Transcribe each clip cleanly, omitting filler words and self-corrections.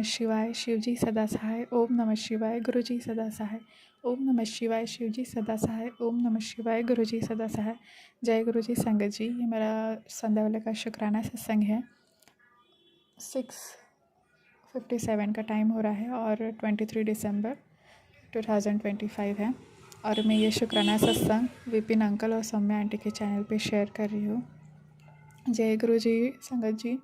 शिवाय, शिवजी सदा सहाय। ओम नमः शिवाय, गुरुजी सदा सहाय। ओम नमः शिवाय, शिवजी सदा सहाय। ओम नमः शिवाय, गुरुजी सदा सहाय। जय गुरुजी संगत जी। ये मेरा संध्या वाले का शुक्राना सत्संग है। 6:57 का टाइम हो रहा है और 23 दिसंबर 2025 है। और मैं ये शुक्राना सत्संग विपिन अंकल और सौम्या आंटी के चैनल पे शेयर कर रही हूँ। जय गुरुजी संगत जी।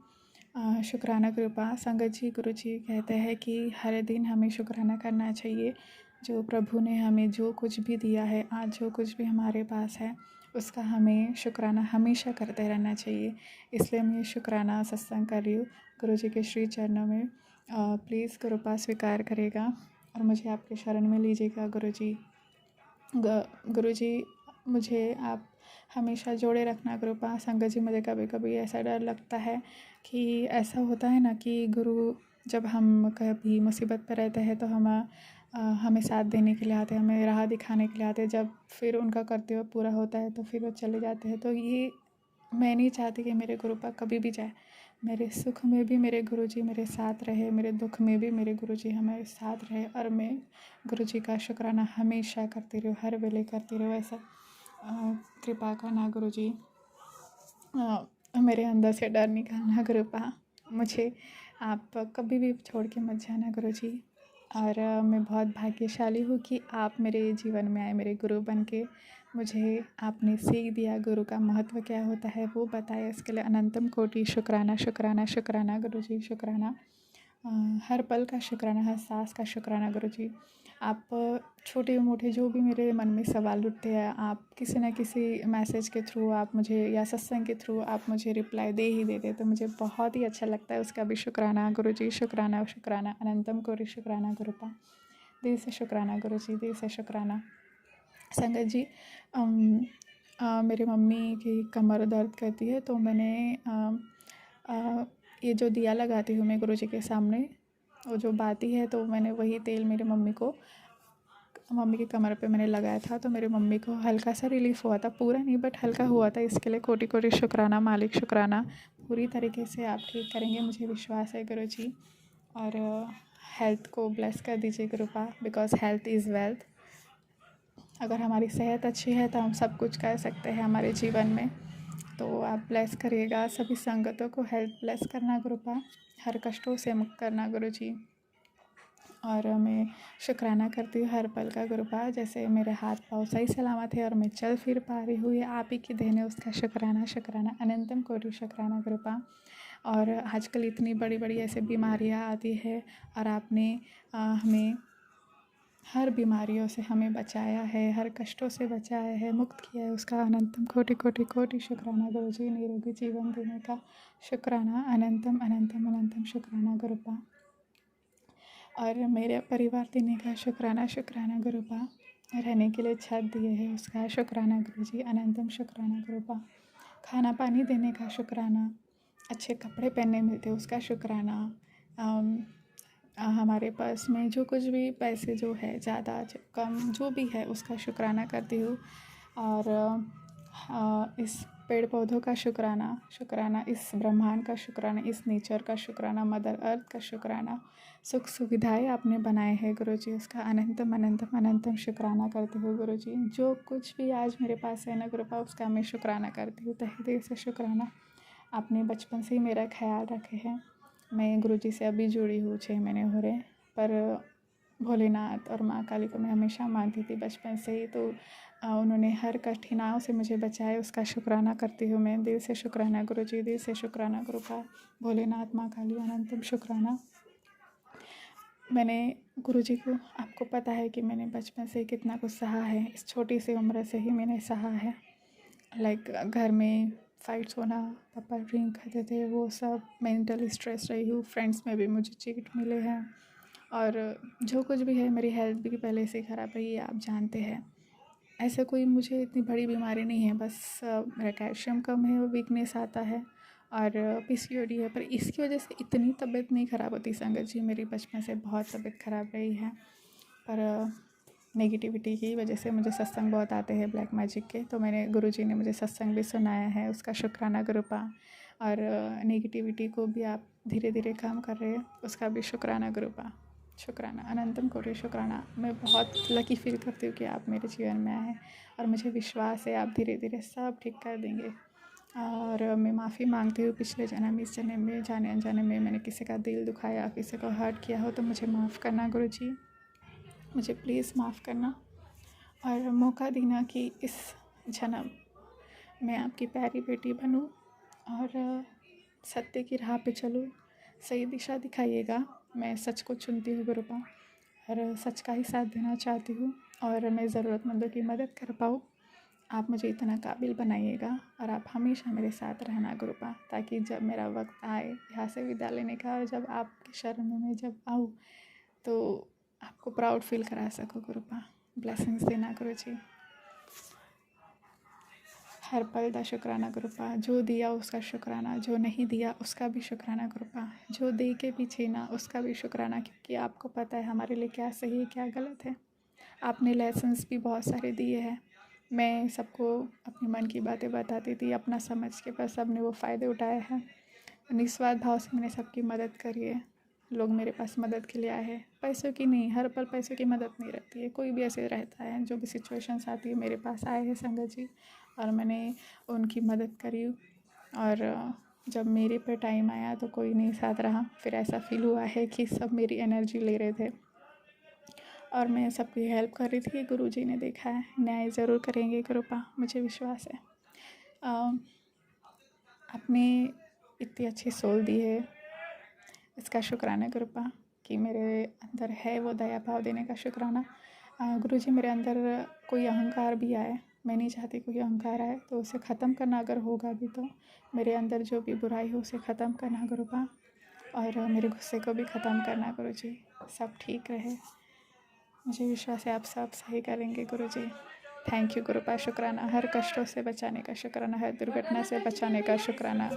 शुक्राना कृपा। संगत जी, गुरु जी कहते हैं कि हर दिन हमें शुक्राना करना चाहिए। जो प्रभु ने हमें जो कुछ भी दिया है, आज जो कुछ भी हमारे पास है, उसका हमें शुक्राना हमेशा करते रहना चाहिए। इसलिए मैं ये शुक्राना सत्संग कर रही हूँ। गुरु जी के श्री चरणों में प्लीज़ कृपा स्वीकार करेगा और मुझे आपके शरण में लीजिएगा गुरु जी। गुरु जी, मुझे आप हमेशा जोड़े रखना कृपा। संगत जी, मुझे कभी कभी ऐसा डर लगता है कि ऐसा होता है ना कि गुरु जब हम कभी मुसीबत पर रहते हैं तो हमें साथ देने के लिए आते हैं, हमें राह दिखाने के लिए आते हैं। जब फिर उनका कर्तव्य पूरा होता है तो फिर वो चले जाते हैं। तो ये मैं नहीं चाहती कि मेरे गुरु पाक कभी भी जाए। मेरे सुख में भी मेरे गुरुजी मेरे साथ रहे, मेरे दुख में भी मेरे गुरुजी हमारे साथ रहे और मैं गुरुजी का शुक्राना हमेशा करती रहूँ, हर वेले करती रहूँ। ऐसा कृपा करना गुरुजी। मेरे अंदर से डर निकालना कृपा। मुझे आप कभी भी छोड़ के मत जाना गुरुजी। और मैं बहुत भाग्यशाली हूँ कि आप मेरे जीवन में आए, मेरे गुरु बन के। मुझे आपने सीख दिया, गुरु का महत्व क्या होता है वो बताया। इसके लिए अनंतम कोटि शुक्राना शुक्राना शुक्राना गुरुजी, शुक्राना। हर पल का शुक्राना, हर सांस का शुक्राना गुरुजी। आप छोटे मोटे जो भी मेरे मन में सवाल उठते हैं, आप किसी न किसी मैसेज के थ्रू आप मुझे या सत्संग के थ्रू आप मुझे रिप्लाई दे ही देते, तो मुझे बहुत ही अच्छा लगता है। उसका भी शुक्राना गुरुजी, शुक्राना शुक्राना। अनंतम कोटि शुक्राना गुरुपा। दिल से शुक्राना गुरुजी, दिल से शुक्राना। संगत जी, मेरी मम्मी की कमर दर्द करती है तो मैंने ये जो दिया लगाती हूँ मैं गुरुजी के सामने, वो जो बाती है, तो मैंने वही तेल मेरी मम्मी की कमर पे मैंने लगाया था। तो मेरी मम्मी को हल्का सा रिलीफ़ हुआ था, पूरा नहीं बट हल्का हुआ था। इसके लिए कोटि कोटि शुक्राना मालिक, शुक्राना। पूरी तरीके से आप ठीक करेंगे, मुझे विश्वास है गुरुजी। और हेल्थ को ब्लेस कर दीजिए कृपा, बिकॉज़ हेल्थ इज़ वेल्थ। अगर हमारी सेहत अच्छी है तो हम सब कुछ कर सकते हैं हमारे जीवन में। तो आप ब्लेस करिएगा सभी संगतों को, हेल्थ ब्लेस करना कृपा, हर कष्टों से मुक्त करना गुरुजी। और मैं शुक्राना करती हूँ हर पल का कृपा। जैसे मेरे हाथ पाँव सही सलामत है और मैं चल फिर पा रही हूँ, ये आप ही की देन है, उसका शुक्राना शुक्राना। अनंतम कोटि शुक्राना कृपा। और आजकल इतनी बड़ी बड़ी ऐसे बीमारियाँ आती है और आपने हमें हर बीमारियों से हमें बचाया है, हर कष्टों से बचाया है, मुक्त किया है, उसका अनंतम कोटि कोटि कोटि शुक्राना गुरुजी। निरोगी जीवन देने का शुक्राना, अनंतम अनंतम अनंतम शुक्राना गुरुपा। और मेरे परिवार देने का शुक्राना शुक्राना गुरुपा। रहने के लिए छत दिए है उसका शुक्राना गुरुजी, अनंतम शुक्राना गुरुपा। खाना पानी देने का शुक्राना, अच्छे कपड़े पहनने मिलते उसका शुक्राना। हमारे पास में जो कुछ भी पैसे जो है, ज़्यादा कम जो भी है, उसका शुक्राना करती हूँ। और इस पेड़ पौधों का शुक्राना, इस ब्रह्मांड का शुक्राना, इस नेचर का शुक्राना, मदर अर्थ का शुक्राना। सुख सुविधाएं आपने बनाए हैं गुरुजी, उसका अनंतम अनंतम अनंतम शुक्राना करती हूँ गुरुजी। जो कुछ भी आज मेरे पास है ना कृपा, उसका मैं शुक्राना करती हूँ, तहे दिल से शुक्राना। आपने बचपन से ही मेरा ख्याल रखे हैं। मैं गुरुजी से अभी जुड़ी हूँ, 6 महीने हो रहे, पर भोलेनाथ और माँ काली को मैं हमेशा मानती थी बचपन से ही। तो उन्होंने हर कठिनाइयों से मुझे बचाया, उसका शुक्राना करती हूँ मैं। दिल से शुक्राना गुरुजी, दिल से शुक्राना कृपा, भोलेनाथ, माँ काली, अनंतम शुक्राना। मैंने गुरुजी को, आपको पता है कि मैंने बचपन से कितना कुछ सहा है, इस छोटी सी उम्र से ही मैंने सहा है। लाइक घर में फाइट्स होना, पापा ड्रिंक करते थे, वो सब, मेंटली स्ट्रेस रही हूँ, फ्रेंड्स में भी मुझे चीट मिले हैं। और जो कुछ भी है, मेरी हेल्थ भी पहले से ख़राब रही है, आप जानते हैं। ऐसा कोई मुझे इतनी बड़ी बीमारी नहीं है, बस मेरा कैल्शियम कम है, वीकनेस आता है और पीसीओडी है। पर इसकी वजह से इतनी तबीयत नहीं ख़राब होती संगत जी, मेरी बचपन से बहुत तबीयत ख़राब रही है। पर नेगेटिविटी की वजह से मुझे सत्संग बहुत आते हैं ब्लैक मैजिक के, तो मैंने गुरुजी ने मुझे सत्संग भी सुनाया है, उसका शुक्राना कृपा। और नेगेटिविटी को भी आप धीरे धीरे काम कर रहे हैं, उसका भी शुक्राना गुरुपा। शुक्राना, अनंतम कोटि शुक्राना। मैं बहुत लकी फील करती हूँ कि आप मेरे जीवन में आए और मुझे विश्वास है आप धीरे धीरे सब ठीक कर देंगे। और मैं माफ़ी मांगती हूँ पिछले जन्म इस जन्म में जाने अनजाने में मैंने किसी का दिल दुखाया, किसी को हर्ट किया हो तो मुझे माफ़ करना गुरुजी, मुझे प्लीज़ माफ़ करना और मौका देना कि इस जन्म मैं आपकी प्यारी बेटी बनूं और सत्य की राह पे चलूं, सही दिशा दिखाइएगा। मैं सच को चुनती हूँ गुरुपा और सच का ही साथ देना चाहती हूँ और मैं ज़रूरतमंदों की मदद कर पाऊँ। आप मुझे इतना काबिल बनाइएगा और आप हमेशा मेरे साथ रहना गुरुपा, ताकि जब मेरा वक्त आए यहाँ से विदा लेने का और जब आपके शरण में जब आऊँ तो आपको प्राउड फील करा सकूँ गुरुपा। ब्लेसिंग्स देना गुरुजी। हर पल का शुक्राना गुरुपा, जो दिया उसका शुक्राना, जो नहीं दिया उसका भी शुक्राना गुरुपा, जो दे के भी छीना उसका भी शुक्राना, क्योंकि आपको पता है हमारे लिए क्या सही है क्या गलत है। आपने लेसन्स भी बहुत सारे दिए हैं। मैं सबको अपने मन की बातें बताती थी अपना समझ के, पर सब ने वो फ़ायदे उठाए हैं। निस्वार्थ भाव से मैंने सबकी मदद करी है। लोग मेरे पास मदद के लिए आए हैं, पैसों की नहीं, हर पल पैसों की मदद नहीं रहती है। कोई भी ऐसे रहता है, जो भी सिचुएशंस आती है मेरे पास आए हैं संगत जी और मैंने उनकी मदद करी। और जब मेरे पे टाइम आया तो कोई नहीं साथ रहा, फिर ऐसा फील हुआ है कि सब मेरी एनर्जी ले रहे थे और मैं सबकी हेल्प कर रही थी। गुरुजी ने देखा है, न्याय ज़रूर करेंगे कृपा, मुझे विश्वास है। आपने इतनी अच्छी सोल दी है, इसका शुक्राना कृपा कि मेरे अंदर है वो दया भाव देने का शुक्राना। गुरुजी मेरे अंदर कोई अहंकार भी आए, मैं नहीं चाहती कोई अहंकार आए, तो उसे ख़त्म करना अगर होगा भी तो मेरे अंदर जो भी बुराई हो उसे ख़त्म करना गुरुपा और मेरे गुस्से को भी ख़त्म करना गुरुजी। सब ठीक रहे, मुझे विश्वास है आप सब सही करेंगे गुरुजी। थैंक यू गुरुपा, शुक्राना। हर कष्टों से बचाने का शुक्राना, हर दुर्घटना से बचाने का शुक्राना।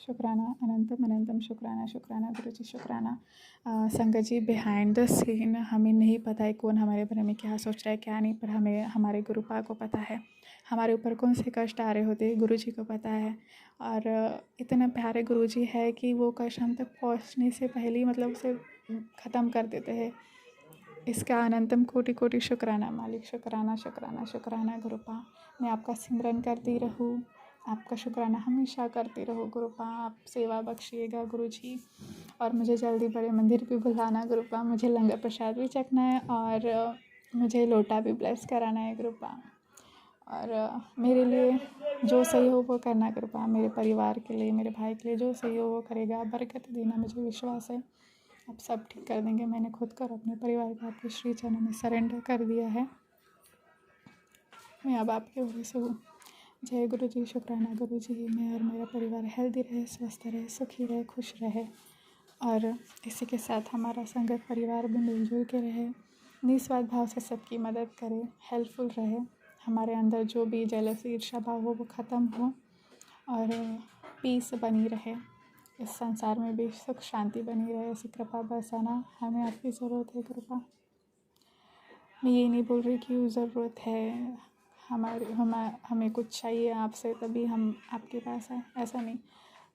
शुक्राना, अनंतम अनंतम शुक्राना। शुक्राना गुरुजी, शुक्राना। संगत जी, बिहाइंड द सीन हमें नहीं पता है कौन हमारे बारे में क्या सोच रहा है क्या नहीं, पर हमें हमारे गुरुपा को पता है हमारे ऊपर कौन से कष्ट आ रहे होते हैं, गुरुजी को पता है। और इतना प्यारे गुरुजी है कि वो कष्ट हम तक पहुंचने से पहले ही मतलब उसे ख़त्म कर देते हैं। इसका अनंतम कोटि कोटि शुक्राना मालिक। शुक्राना शुक्राना शुक्राना गुरुपा। मैं आपका सिमरन करती रहूँ, आपका शुक्राना हमेशा करती रहो गुरुपा। आप सेवा बख्शिएगा गुरुजी और मुझे जल्दी बड़े मंदिर भी बुलाना गुरुपा। मुझे लंगर प्रसाद भी चखना है और मुझे लोटा भी ब्लेस कराना है गुरुपा। और मेरे लिए जो सही हो वो करना गुरुपा, मेरे परिवार के लिए, मेरे भाई के लिए जो सही हो वो करेगा। बरकत देना, मुझे विश्वास है आप सब ठीक कर देंगे। मैंने खुद कर अपने परिवार को आपके श्री चरणों में सरेंडर कर दिया है। मैं अब आपके भरोसे हूँ। जय गुरु जी। शुक्राना गुरु जी। मैं और मेरा परिवार हेल्दी रहे, स्वस्थ रहे, सुखी रहे, खुश रहे और इसी के साथ हमारा संगत परिवार भी मिलजुल के रहे, निस्वार्थ भाव से सबकी मदद करे, हेल्पफुल रहे। हमारे अंदर जो भी जेलसी ईर्ष्या भाव हो वो ख़त्म हो और पीस बनी रहे, इस संसार में भी सुख शांति बनी रहे। ऐसी कृपा बरसाना, हमें आपकी ज़रूरत है कृपा। मैं ये नहीं बोल रही कि ज़रूरत है हमें कुछ चाहिए आपसे तभी हम आपके पास आए, ऐसा नहीं।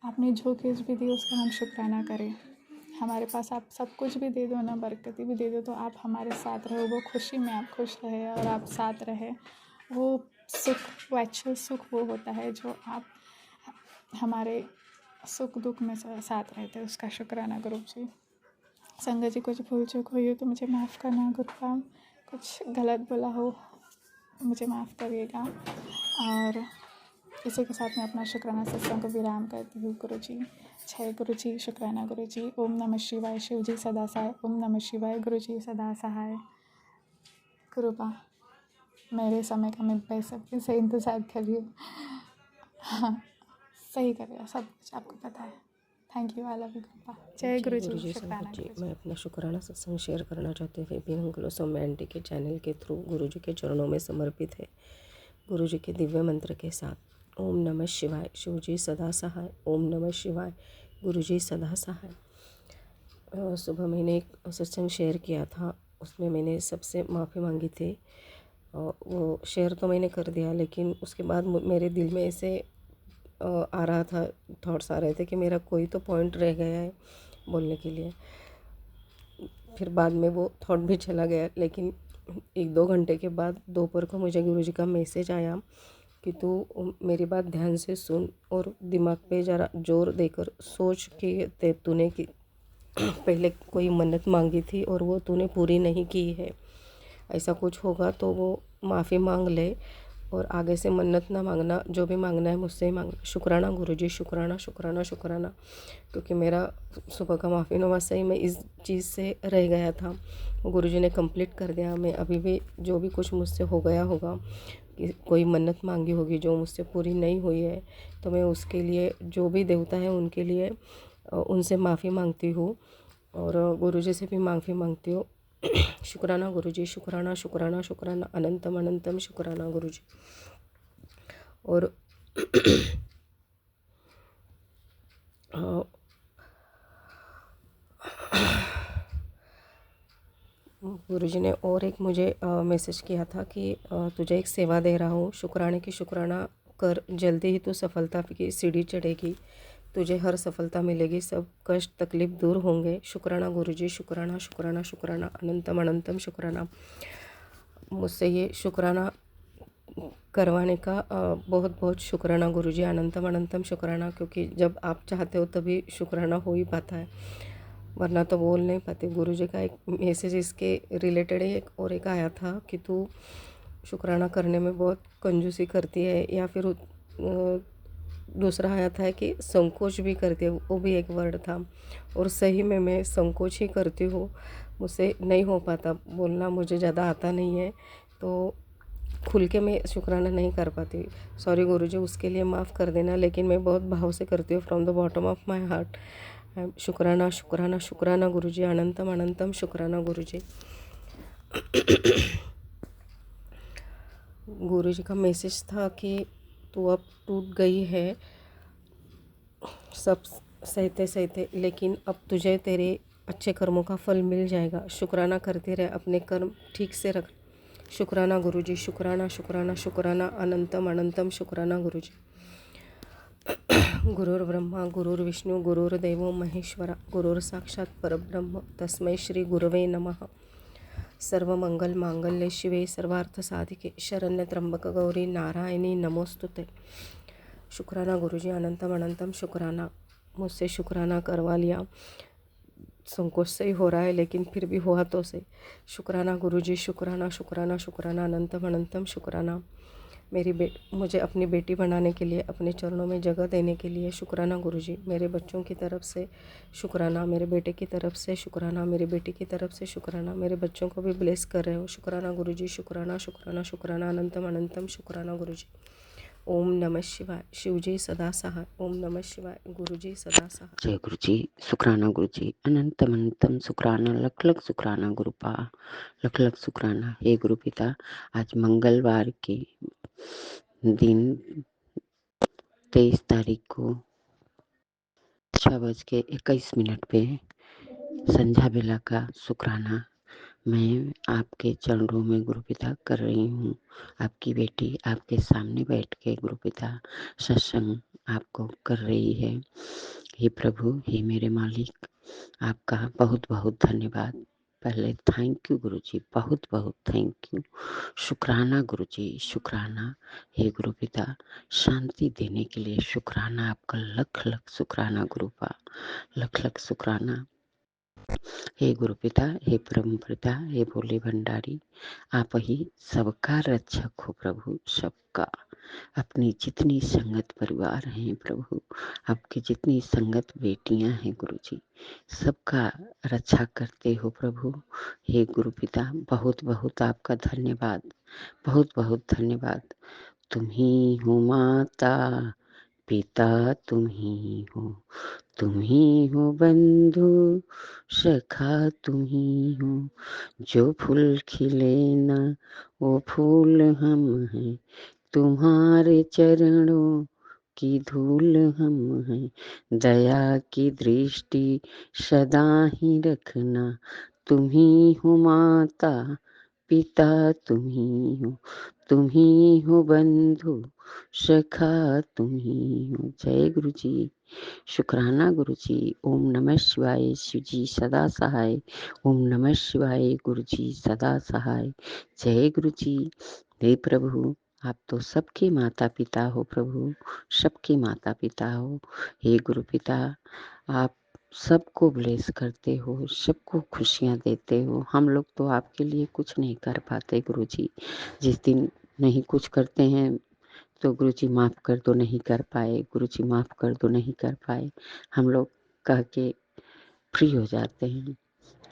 आपने जो चीज़ भी दी उसका हम शुक्राना करें। हमारे पास आप सब कुछ भी दे दो ना, बरकती भी दे दो, तो आप हमारे साथ रहो, वो खुशी में आप खुश रहे और आप साथ रहे। वो सुख, वो एक्चुअल सुख वो होता है जो आप हमारे सुख दुख में साथ रहते हैं, उसका शुक्राना गुरु जी। संगत जी, कुछ भूल चूक हुई हो तो मुझे माफ़ करना गुरुपा, कुछ गलत बोला हो मुझे माफ़ करिएगा। और इसी के साथ मैं अपना शुक्राना सत्संग को विराम करती हूँ गुरु जी। जय गुरु जी। शुक्राना गुरु जी। ओम नमः शिवाय। शिव जी सदा सहाय। ओम नमः शिवाय। गुरु जी सदा सहाय। कृपा मेरे समय का मैं बेसब्री से इंतज़ार कर रही हूँ। हाँ, सही करेगा सब कुछ, आपको पता है। Thank you, I love you कृपा। जय गुरु जी। शुक्राना जी। गुरु जी। मैं अपना शुक्राना सत्संग शेयर करना चाहते हुए भी अंकल सोम्या आंटी के चैनल के थ्रू गुरु जी के चरणों में समर्पित है, गुरु जी के दिव्य मंत्र के साथ। ओम नमः शिवाय। शिव जी सदा सहाय। ओम नमः शिवाय। गुरु जी सदा सहाय। सुबह मैंने एक सत्संग शेयर किया था, उसमें मैंने सबसे माफ़ी मांगी थी और वो शेयर तो मैंने कर दिया, लेकिन उसके बाद मेरे दिल में ऐसे आ रहा था, थॉट्स आ रहे थे कि मेरा कोई तो पॉइंट रह गया है बोलने के लिए। फिर बाद में वो थॉट भी चला गया, लेकिन 1-2 घंटे के बाद दोपहर को मुझे गुरुजी का मैसेज आया कि तू मेरी बात ध्यान से सुन और दिमाग पे ज़रा जोर देकर सोच कि तूने कि पहले कोई मन्नत मांगी थी और वो तूने पूरी नहीं की है। ऐसा कुछ होगा तो वो माफ़ी मांग ले और आगे से मन्नत ना मांगना, जो भी मांगना है मुझसे ही मांगना। शुक्राना गुरुजी, शुक्राना शुक्राना शुक्राना, क्योंकि मेरा सुबह का माफ़ीनामा सही में इस चीज़ से रह गया था, गुरुजी ने कंप्लीट कर दिया। मैं अभी भी जो भी कुछ मुझसे हो गया होगा, कि कोई मन्नत मांगी होगी जो मुझसे पूरी नहीं हुई है, तो मैं उसके लिए जो भी देवता है उनके लिए उनसे माफ़ी मांगती हूँ और गुरुजी से भी माफ़ी मांगती हूँ। शुक्राना गुरुजी, शुक्राना शुक्राना शुक्राना, अनंतम अनंतम शुक्राना गुरुजी। और गुरुजी ने और एक मुझे मैसेज किया था कि तुझे एक सेवा दे रहा हूँ, शुक्राने की शुक्राना कर, जल्दी ही तू सफलता की सीढ़ी चढ़ेगी, तुझे हर सफलता मिलेगी, सब कष्ट तकलीफ दूर होंगे। शुक्राना गुरुजी, शुक्राना शुक्राना शुक्राना, अनंतम अनंतम शुक्राना। मुझसे ये शुक्राना करवाने का बहुत बहुत शुक्राना गुरुजी, अनंतम अनंतम शुक्राना, क्योंकि जब आप चाहते हो तभी शुक्राना हो ही पाता है, वरना तो बोल नहीं पाते। गुरुजी का एक मैसेज इसके रिलेटेड एक एक आया था कि तू शुक्राना करने में बहुत कंजूसी करती है, या फिर दूसरा आया था कि संकोच भी करती है, वो भी एक वर्ड था। और सही में मैं संकोच ही करती हूँ, मुझसे नहीं हो पाता बोलना, मुझे ज़्यादा आता नहीं है, तो खुल के मैं शुक्राना नहीं कर पाती। सॉरी गुरुजी, उसके लिए माफ़ कर देना, लेकिन मैं बहुत भाव से करती हूँ, from the bottom of my heart. शुक्राना शुक्राना शुक्राना गुरुजी, अनंतम अनंतम शुक्राना गुरुजी। गुरुजी का मैसेज था कि तू अब टूट गई है सब सहते सहते, लेकिन अब तुझे तेरे अच्छे कर्मों का फल मिल जाएगा। शुक्राना करते रहे, अपने कर्म ठीक से रख। शुक्राना गुरुजी, शुक्राना शुक्राना शुक्राना, अनंतम अनंतम शुक्राना गुरुजी। गुरुर्ब्रह्मा गुरुर्विष्णु गुरुर्देवो महेश्वरा, गुरुर साक्षात परब्रह्म, तस्मै श्री गुरवे नमः। सर्वमंगल मांगल्ये शिवे सर्वार्थ साधिके, शरण्य त्र्यंबक गौरी नारायणी नमोस्तुते। शुक्राना गुरुजी, अनंतम अनंतम शुक्राना। मुझसे शुक्राना करवा लिया, संकोच से ही हो रहा है, लेकिन फिर भी हुआ तो से। शुक्राना गुरुजी, शुक्राना शुक्राना शुक्राना, अनंतम अनंतम शुक्राना। मुझे अपनी बेटी बनाने के लिए, अपने चरणों में जगह देने के लिए शुक्राना गुरुजी। मेरे बच्चों की तरफ से शुक्राना, मेरे बेटे की तरफ से शुक्राना, मेरी बेटी की तरफ से शुक्राना, मेरे बच्चों को भी ब्लेस कर रहे हो। शुक्राना गुरुजी, शुक्राना शुक्राना शुक्राना, अनंतम अनंतम शुक्राना गुरुजी। ओम नमः शिवाय, शिवजी सदा सहाय। ओम नमः शिवाय, गुरुजी सदा सहाय। जय गुरु जी, शुक्राना गुरु जी, अनंतम अनंतम शुक्राना, लख लख शुक्राना गुरुपा, लख लख शुक्राना। हे गुरु पिता, आज मंगलवार के दिन 23 तारीख को 6:21 पे संध्या बेला का शुक्राना मैं आपके चरणों में गुरु पिता कर रही हूँ। आपकी बेटी आपके सामने बैठ के गुरु पिता सत्संग आपको कर रही है। हे प्रभु, हे मेरे मालिक, आपका बहुत बहुत धन्यवाद। पहले थैंक यू गुरु जी, बहुत बहुत थैंक यू। शुक्राना गुरु जी, शुक्राना। हे गुरु पिता, शांति देने के लिए शुक्राना, आपका लख लख शुक्राना गुरुपा, लख लख शुक्राना। हे गुरु पिता, हे परम पिता, हे भोले भंडारी, आप ही सबका रक्षक हो प्रभु, सबका। अपनी जितनी संगत परिवार हैं प्रभु, आपकी जितनी संगत बेटियां हैं गुरु जी, सबका रक्षा करते हो प्रभु। हे गुरु पिता, बहुत बहुत आपका धन्यवाद, बहुत बहुत धन्यवाद। तुम ही हो माता पिता, तुम ही हो, तुम ही हो बंधु सखा, तुम ही हो। जो फूल खिले ना वो फूल हम हैं, तुम्हारे चरणों की धूल हम हैं। दया की दृष्टि सदा ही रखना, तुम ही हो माता पिता तुम ही हो बंधु सखा तुम ही हो। जय गुरु जी। शुक्राना गुरु जी। ओम नमः शिवाय। शिव जी सदा सहाय। ओम नमः शिवाय। गुरु जी सदा सहाय। जय गुरु जी। हे प्रभु, आप तो सबके माता पिता हो प्रभु, सबके माता पिता हो। हे गुरु पिता, आप सबको ब्लेस करते हो, सबको खुशियाँ देते हो। हम लोग तो आपके लिए कुछ नहीं कर पाते गुरु जी। जिस दिन नहीं कुछ करते हैं तो गुरु जी माफ़ कर दो, नहीं कर पाए, गुरु जी माफ़ कर दो, नहीं कर पाए, हम लोग कह के फ्री हो जाते हैं।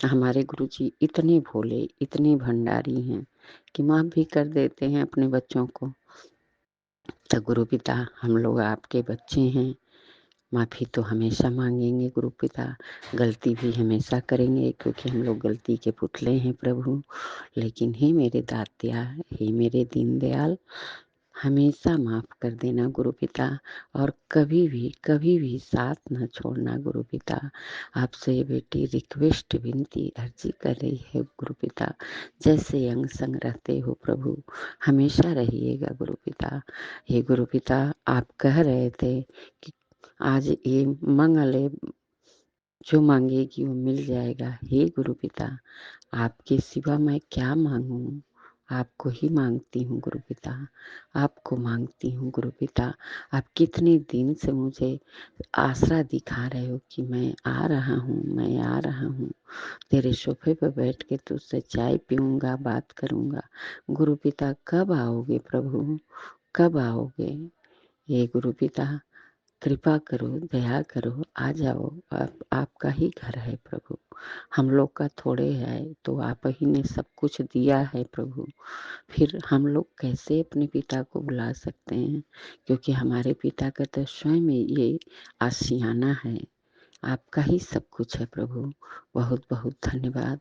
हमारे गुरु जी इतने भोले, इतने भंडारी हैं कि माफ़ भी कर देते हैं अपने बच्चों को। तो गुरु पिता, हम लोग आपके बच्चे हैं, माफ़ी तो हमेशा मांगेंगे गुरु पिता, गलती भी हमेशा करेंगे क्योंकि हम लोग गलती के पुतले हैं प्रभु। लेकिन हे मेरे दात्या, हे मेरे दीनदयाल, हमेशा माफ़ कर देना गुरु पिता, और कभी भी साथ न छोड़ना गुरु पिता। आपसे ये बेटी रिक्वेस्ट, विनती, अर्जी कर रही है गुरु पिता, जैसे अंग संग रहते हो प्रभु, हमेशा रहिएगा गुरु पिता। हे गुरु पिता, आप कह रहे थे कि आज ये मंगल है, जो मांगेगी वो मिल जाएगा। हे गुरु पिता, आपके सिवा मैं क्या मांगूं, आपको ही मांगती हूँ गुरु पिता, आपको मांगती हूँ गुरु पिता। आप कितने दिन से मुझे आसरा दिखा रहे हो कि मैं आ रहा हूँ, मैं आ रहा हूँ, तेरे सोफे पर बैठ के तुझसे चाय पीऊंगा, बात करूंगा। गुरु पिता कब आओगे प्रभु, कब आओगे? ये गुरु पिता कृपा करो, दया करो, आ जाओ। आपका ही घर है प्रभु, हम लोग का थोड़े है, तो आप ही ने सब कुछ दिया है प्रभु। फिर हम लोग कैसे अपने पिता को बुला सकते हैं, क्योंकि हमारे पिता का तो स्वयं ये आशियाना है। आपका ही सब कुछ है प्रभु। बहुत बहुत धन्यवाद।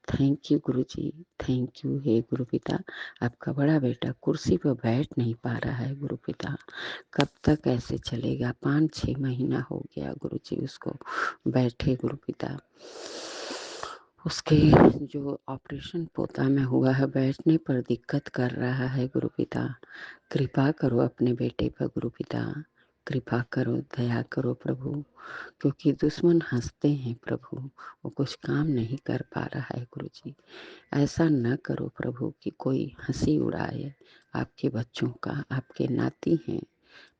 Thank you Guru ji, thank you. हे गुरु पिता, आपका बड़ा बेटा कुर्सी पर बैठ नहीं पा रहा है गुरु पिता, कब तक ऐसे चलेगा? 5-6 महीना हो गया गुरु जी उसको बैठे गुरु पिता। उसके जो ऑपरेशन पोता में हुआ है, बैठने पर दिक्कत कर रहा है गुरु पिता। कृपा करो अपने बेटे पर गुरु पिता, कृपा करो, दया करो प्रभु, क्योंकि दुश्मन हंसते हैं प्रभु, वो कुछ काम नहीं कर पा रहा है गुरु जी। ऐसा न करो प्रभु कि कोई हंसी उड़ाए आपके बच्चों का। आपके नाती हैं,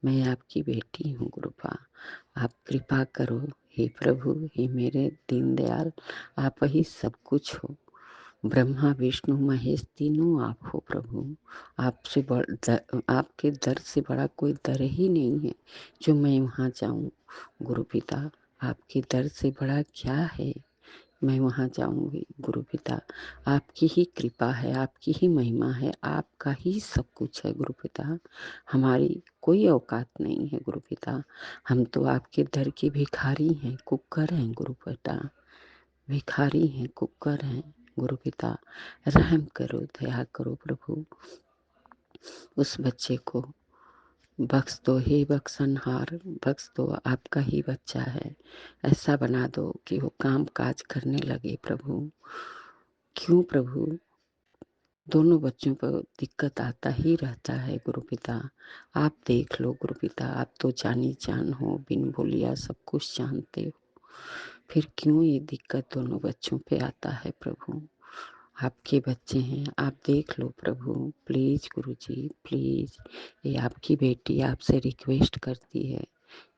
मैं आपकी बेटी हूँ गुरुपा, आप कृपा करो। हे प्रभु, हे मेरे दीनदयाल, आप ही सब कुछ हो। ब्रह्मा विष्णु महेश तीनों आप हो प्रभु। आपसे आपके दर से बड़ा कोई दर ही नहीं है जो मैं वहाँ जाऊँ गुरु पिता। आपके दर से बड़ा क्या है, मैं वहाँ जाऊँगी गुरु पिता। आपकी ही कृपा है, आपकी ही महिमा है, आपका ही सब कुछ है गुरु पिता। हमारी कोई औकात नहीं है गुरु पिता, हम तो आपके दर के भिखारी हैं, कुकर हैं गुरु पिता, भिखारी हैं, कुकर हैं गुरु पिता। रहम करो, दया करो प्रभु, उस बच्चे को बख्श दो, हे बख्शनहार बख्श दो। आपका ही बच्चा है, ऐसा बना दो कि वो काम काज करने लगे प्रभु। क्यों प्रभु, दोनों बच्चों पर दिक्कत आता ही रहता है गुरु पिता। आप देख लो गुरु पिता, आप तो जानी जान हो, बिन बोलिया सब कुछ जानते हो, फिर क्यों ये दिक्कत दोनों बच्चों पे आता है प्रभु। आपके बच्चे हैं, आप देख लो प्रभु, प्लीज गुरु जी प्लीज। ये आपकी बेटी आपसे रिक्वेस्ट करती है,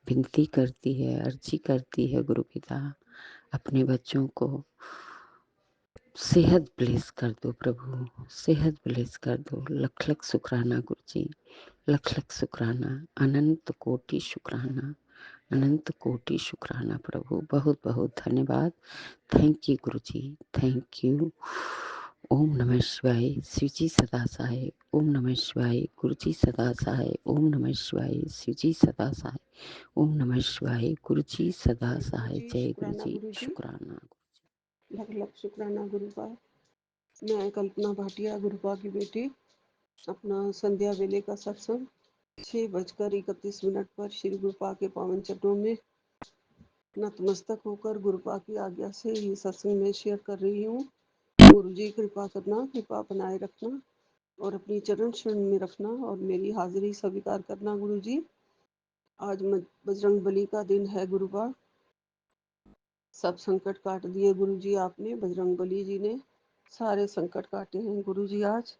विनती करती है, अर्जी करती है गुरु पिता, अपने बच्चों को सेहत ब्लेस कर दो प्रभु, सेहत ब्लेस कर दो। लख लख शुक्राना गुरु जी, लख लख शुक्राना, अनंत कोटि शुक्राना, अनंत कोटि शुक्राना प्रभु। बहुत बहुत धन्यवाद। Thank you Guru ji, thank you. ओम नमः शिवाय। शिव जी सदा सहाय। ओम नमः शिवाय। गुरु जी सदा सहाय। ओम नमः शिवाय। शिव जी सदा सहाय। ओम नमः शिवाय। गुरु जी सदा जय गुरु सहाय। जी, जय गुरु शुक्राना जी, गुरु जी, शुक्राना। लख लख शुक्राना गुरुपा। मैं कल्पना भाटिया गुरुपा की बेटी। अपना संध्या वेले का सत्संग 6:31 पर श्री गुरुपा के पावन चरणों में नतमस्तक होकर गुरुपा की आज्ञा से ये सत्संग में शेयर कर रही हूँ। गुरु जी कृपा करना, कृपा बनाए रखना और अपनी चरण शरण में रखना और मेरी हाजिरी स्वीकार करना गुरु जी। आज बजरंग बली का दिन है गुरुवार। सब संकट काट दिए गुरु जी आपने, बजरंग बली जी ने सारे संकट काटे हैं गुरु जी। आज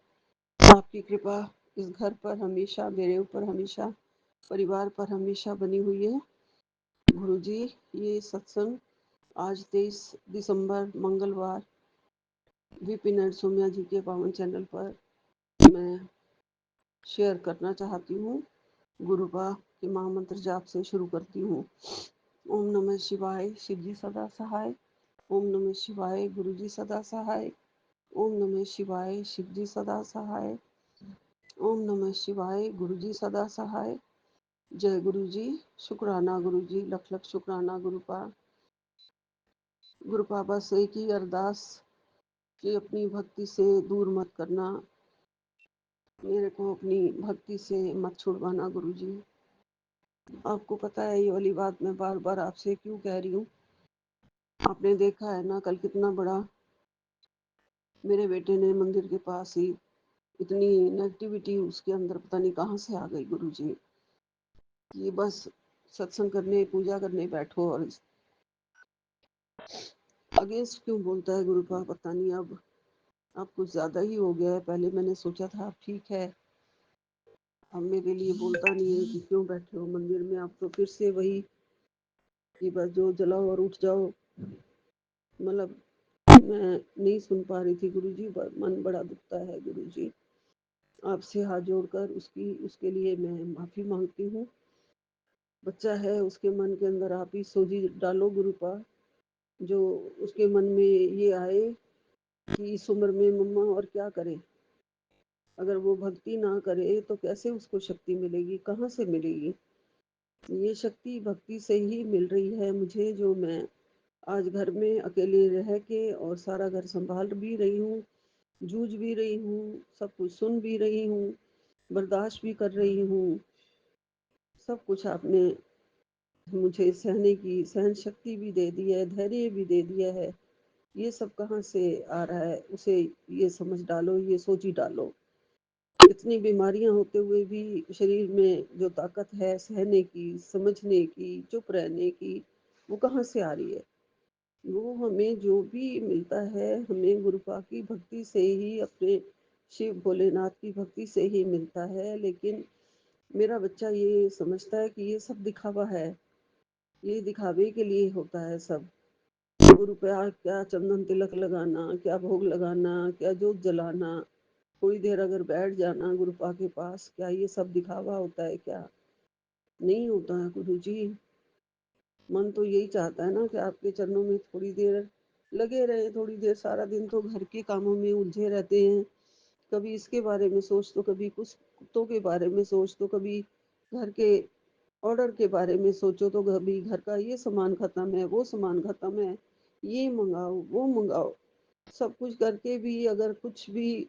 आपकी कृपा इस घर पर हमेशा, मेरे ऊपर हमेशा, परिवार पर हमेशा बनी हुई है गुरु जी। ये सत्संग आज 23 दिसंबर मंगलवार विपिन एंड सोम्या जी के पावन चैनल पर मैं शेयर करना चाहती हूँ। गुरुपा के महामंत्र जाप से शुरू करती हूँ। ओम नमः शिवाय, शिव जी सदा सहाय। ओम नमः शिवाय, गुरु जी सदा सहाय। ओम नमः शिवाय, शिव जी सदा सहाय। ओम नमः शिवाय, गुरु जी सदा सहाय। जय गुरु जी। शुक्राना गुरु जी, लख लख शुक्राना गुरुपा। गुरुपा बस एक ही अरदास कि अपनी भक्ति से दूर मत करना, मेरे को अपनी भक्ति से मत छुड़वाना गुरु जी। आपको पता है ये वाली बात मैं बार बार आपसे क्यों कह रही हूँ। आपने देखा है ना कल कितना बड़ा मेरे बेटे ने मंदिर के पास ही इतनी नेगेटिविटी उसके अंदर पता नहीं कहाँ से आ गई गुरु जी। ये बस सत्संग करने, पूजा करने बैठो और अगेंस्ट क्यों बोलता है गुरुपा, पता नहीं। अब कुछ ज्यादा ही हो गया है। पहले मैंने सोचा था अब ठीक है, अब मेरे लिए बोलता नहीं है कि क्यों बैठे हो मंदिर में। आप तो फिर से वही कि बस जो जलाओ और उठ जाओ। मतलब मैं नहीं सुन पा रही थी गुरु जी, मन बड़ा दुखता है गुरु जी। आपसे हाथ जोड़कर उसके लिए मैं माफी मांगती हूँ। बच्चा है, उसके मन के अंदर आप ही सोची डालो गुरुपा, जो उसके मन में ये आए कि इस उम्र में मम्मा और क्या करे। अगर वो भक्ति ना करे तो कैसे उसको शक्ति मिलेगी, कहाँ से मिलेगी। ये शक्ति भक्ति से ही मिल रही है मुझे, जो मैं आज घर में अकेले रह के और सारा घर संभाल भी रही हूँ, जूझ भी रही हूँ, सब कुछ सुन भी रही हूँ, बर्दाश्त भी कर रही हूँ। सब कुछ आपने मुझे सहने की सहन शक्ति भी दे दी है, धैर्य भी दे दिया है। ये सब कहाँ से आ रहा है, उसे ये समझ डालो, ये सोच ही डालो। इतनी बीमारियां होते हुए भी शरीर में जो ताकत है सहने की, समझने की, चुप रहने की, वो कहाँ से आ रही है। वो हमें जो भी मिलता है, हमें गुरुपा की भक्ति से ही, अपने शिव भोलेनाथ की भक्ति से ही मिलता है। लेकिन मेरा बच्चा ये समझता है कि ये सब दिखावा है, ये दिखावे के लिए होता है सब। गुरु पे क्या चंदन तिलक लगाना, क्या भोग लगाना, क्या जोत जलाना, थोड़ी देर अगर बैठ जाना गुरुपा के पास, क्या ये सब दिखावा होता है क्या? नहीं होता है गुरु जी। मन तो यही चाहता है ना कि आपके चरणों में थोड़ी देर लगे रहे। थोड़ी देर, सारा दिन तो घर के कामों में उलझे रहते हैं। कभी इसके बारे में सोच तो कभी कुछ कुत्तों के बारे में सोच तो कभी घर के ऑर्डर के बारे में सोचो तो कभी घर का ये सामान खत्म है, वो सामान खत्म है, ये मंगाओ वो मंगाओ। सब कुछ करके भी अगर कुछ भी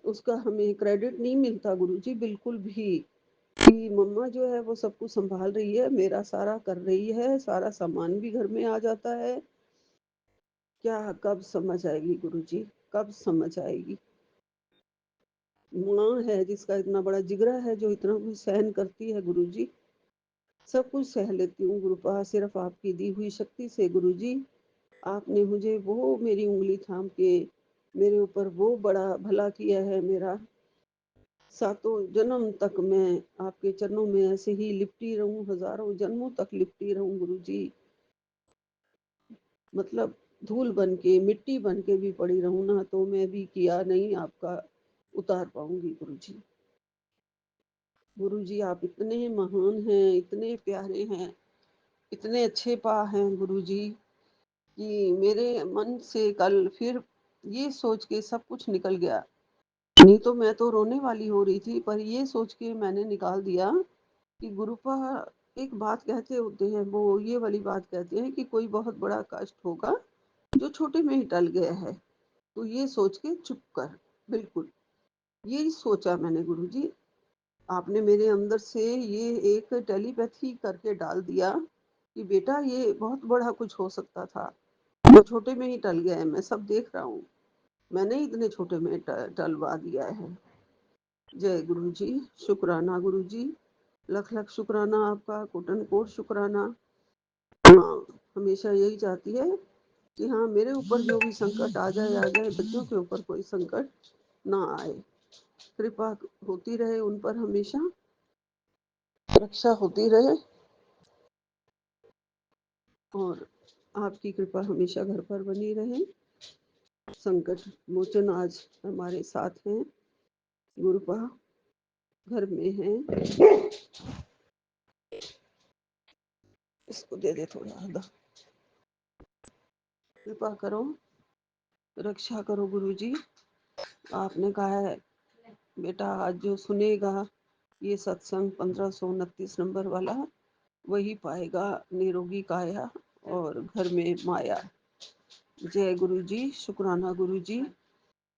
उसका हमें क्रेडिट नहीं मिलता गुरुजी, बिल्कुल भी, कि मम्मा जो है वो सब कुछ संभाल रही है, मेरा सारा कर रही है, सारा सामान भी घर में आ जाता है। क्या कब समझ आएगी गुरुजी, कब समझ आएगी। माँ है जिसका इतना बड़ा जिगरा है, जो इतना कुछ सहन करती है गुरुजी। सब कुछ सह लेती हूँ गुरुपा, सिर्फ आपकी दी हुई शक्ति से गुरुजी। आपने मुझे वो मेरी उंगली थाम के मेरे ऊपर वो बड़ा भला किया है मेरा। सातों जन्म तक मैं आपके चरणों में ऐसे ही लिपटी रहूं, हजारों जन्मों तक लिपटी रहूं गुरुजी। मतलब धूल बन के, मिट्टी बन के भी पड़ी रहूं ना, तो मैं भी किया नहीं आपका उतार पाऊंगी गुरुजी। गुरुजी आप इतने महान हैं, इतने प्यारे हैं, इतने अच्छे पा हैं गुरुजी, कि मेरे मन से कल फिर ये सोच के सब कुछ निकल गया। नहीं तो मैं तो रोने वाली हो रही थी, पर ये सोच के मैंने निकाल दिया कि गुरुपा एक बात कहते होते हैं, वो ये वाली बात कहते हैं कि कोई बहुत बड़ा कष्ट होगा जो छोटे में ही टल गया है, तो ये सोच के चुप कर। बिल्कुल यही सोचा मैंने गुरुजी। आपने मेरे अंदर से ये एक टेलीपैथी करके डाल दिया कि बेटा ये बहुत बड़ा कुछ हो सकता था, जो छोटे में ही टल गया है, मैं सब देख रहा हूँ। मैंने इतने छोटे में टलवा दिया है। जय गुरु जी, शुक्राना गुरु जी, लख लख शुक्राना आपका, कोटन कोट शुक्राना। हाँ, हमेशा यही चाहती है कि हाँ, मेरे ऊपर जो भी संकट आ जाए, बच्चों के ऊपर कोई संकट ना आए। कृपा होती रहे उन पर, हमेशा रक्षा होती रहे, और आपकी कृपा हमेशा घर पर बनी रहे। संकट मोचन आज हमारे साथ हैं, गुरुपा घर में हैं। इसको दे दे थोड़ा आधा। कृपा करो, रक्षा करो गुरुजी। आपने कहा है बेटा, आज जो सुनेगा ये सत्संग 1529 नंबर वाला, वही पाएगा निरोगी काया और घर में माया। जय गुरु जी, शुक्राना गुरु जी।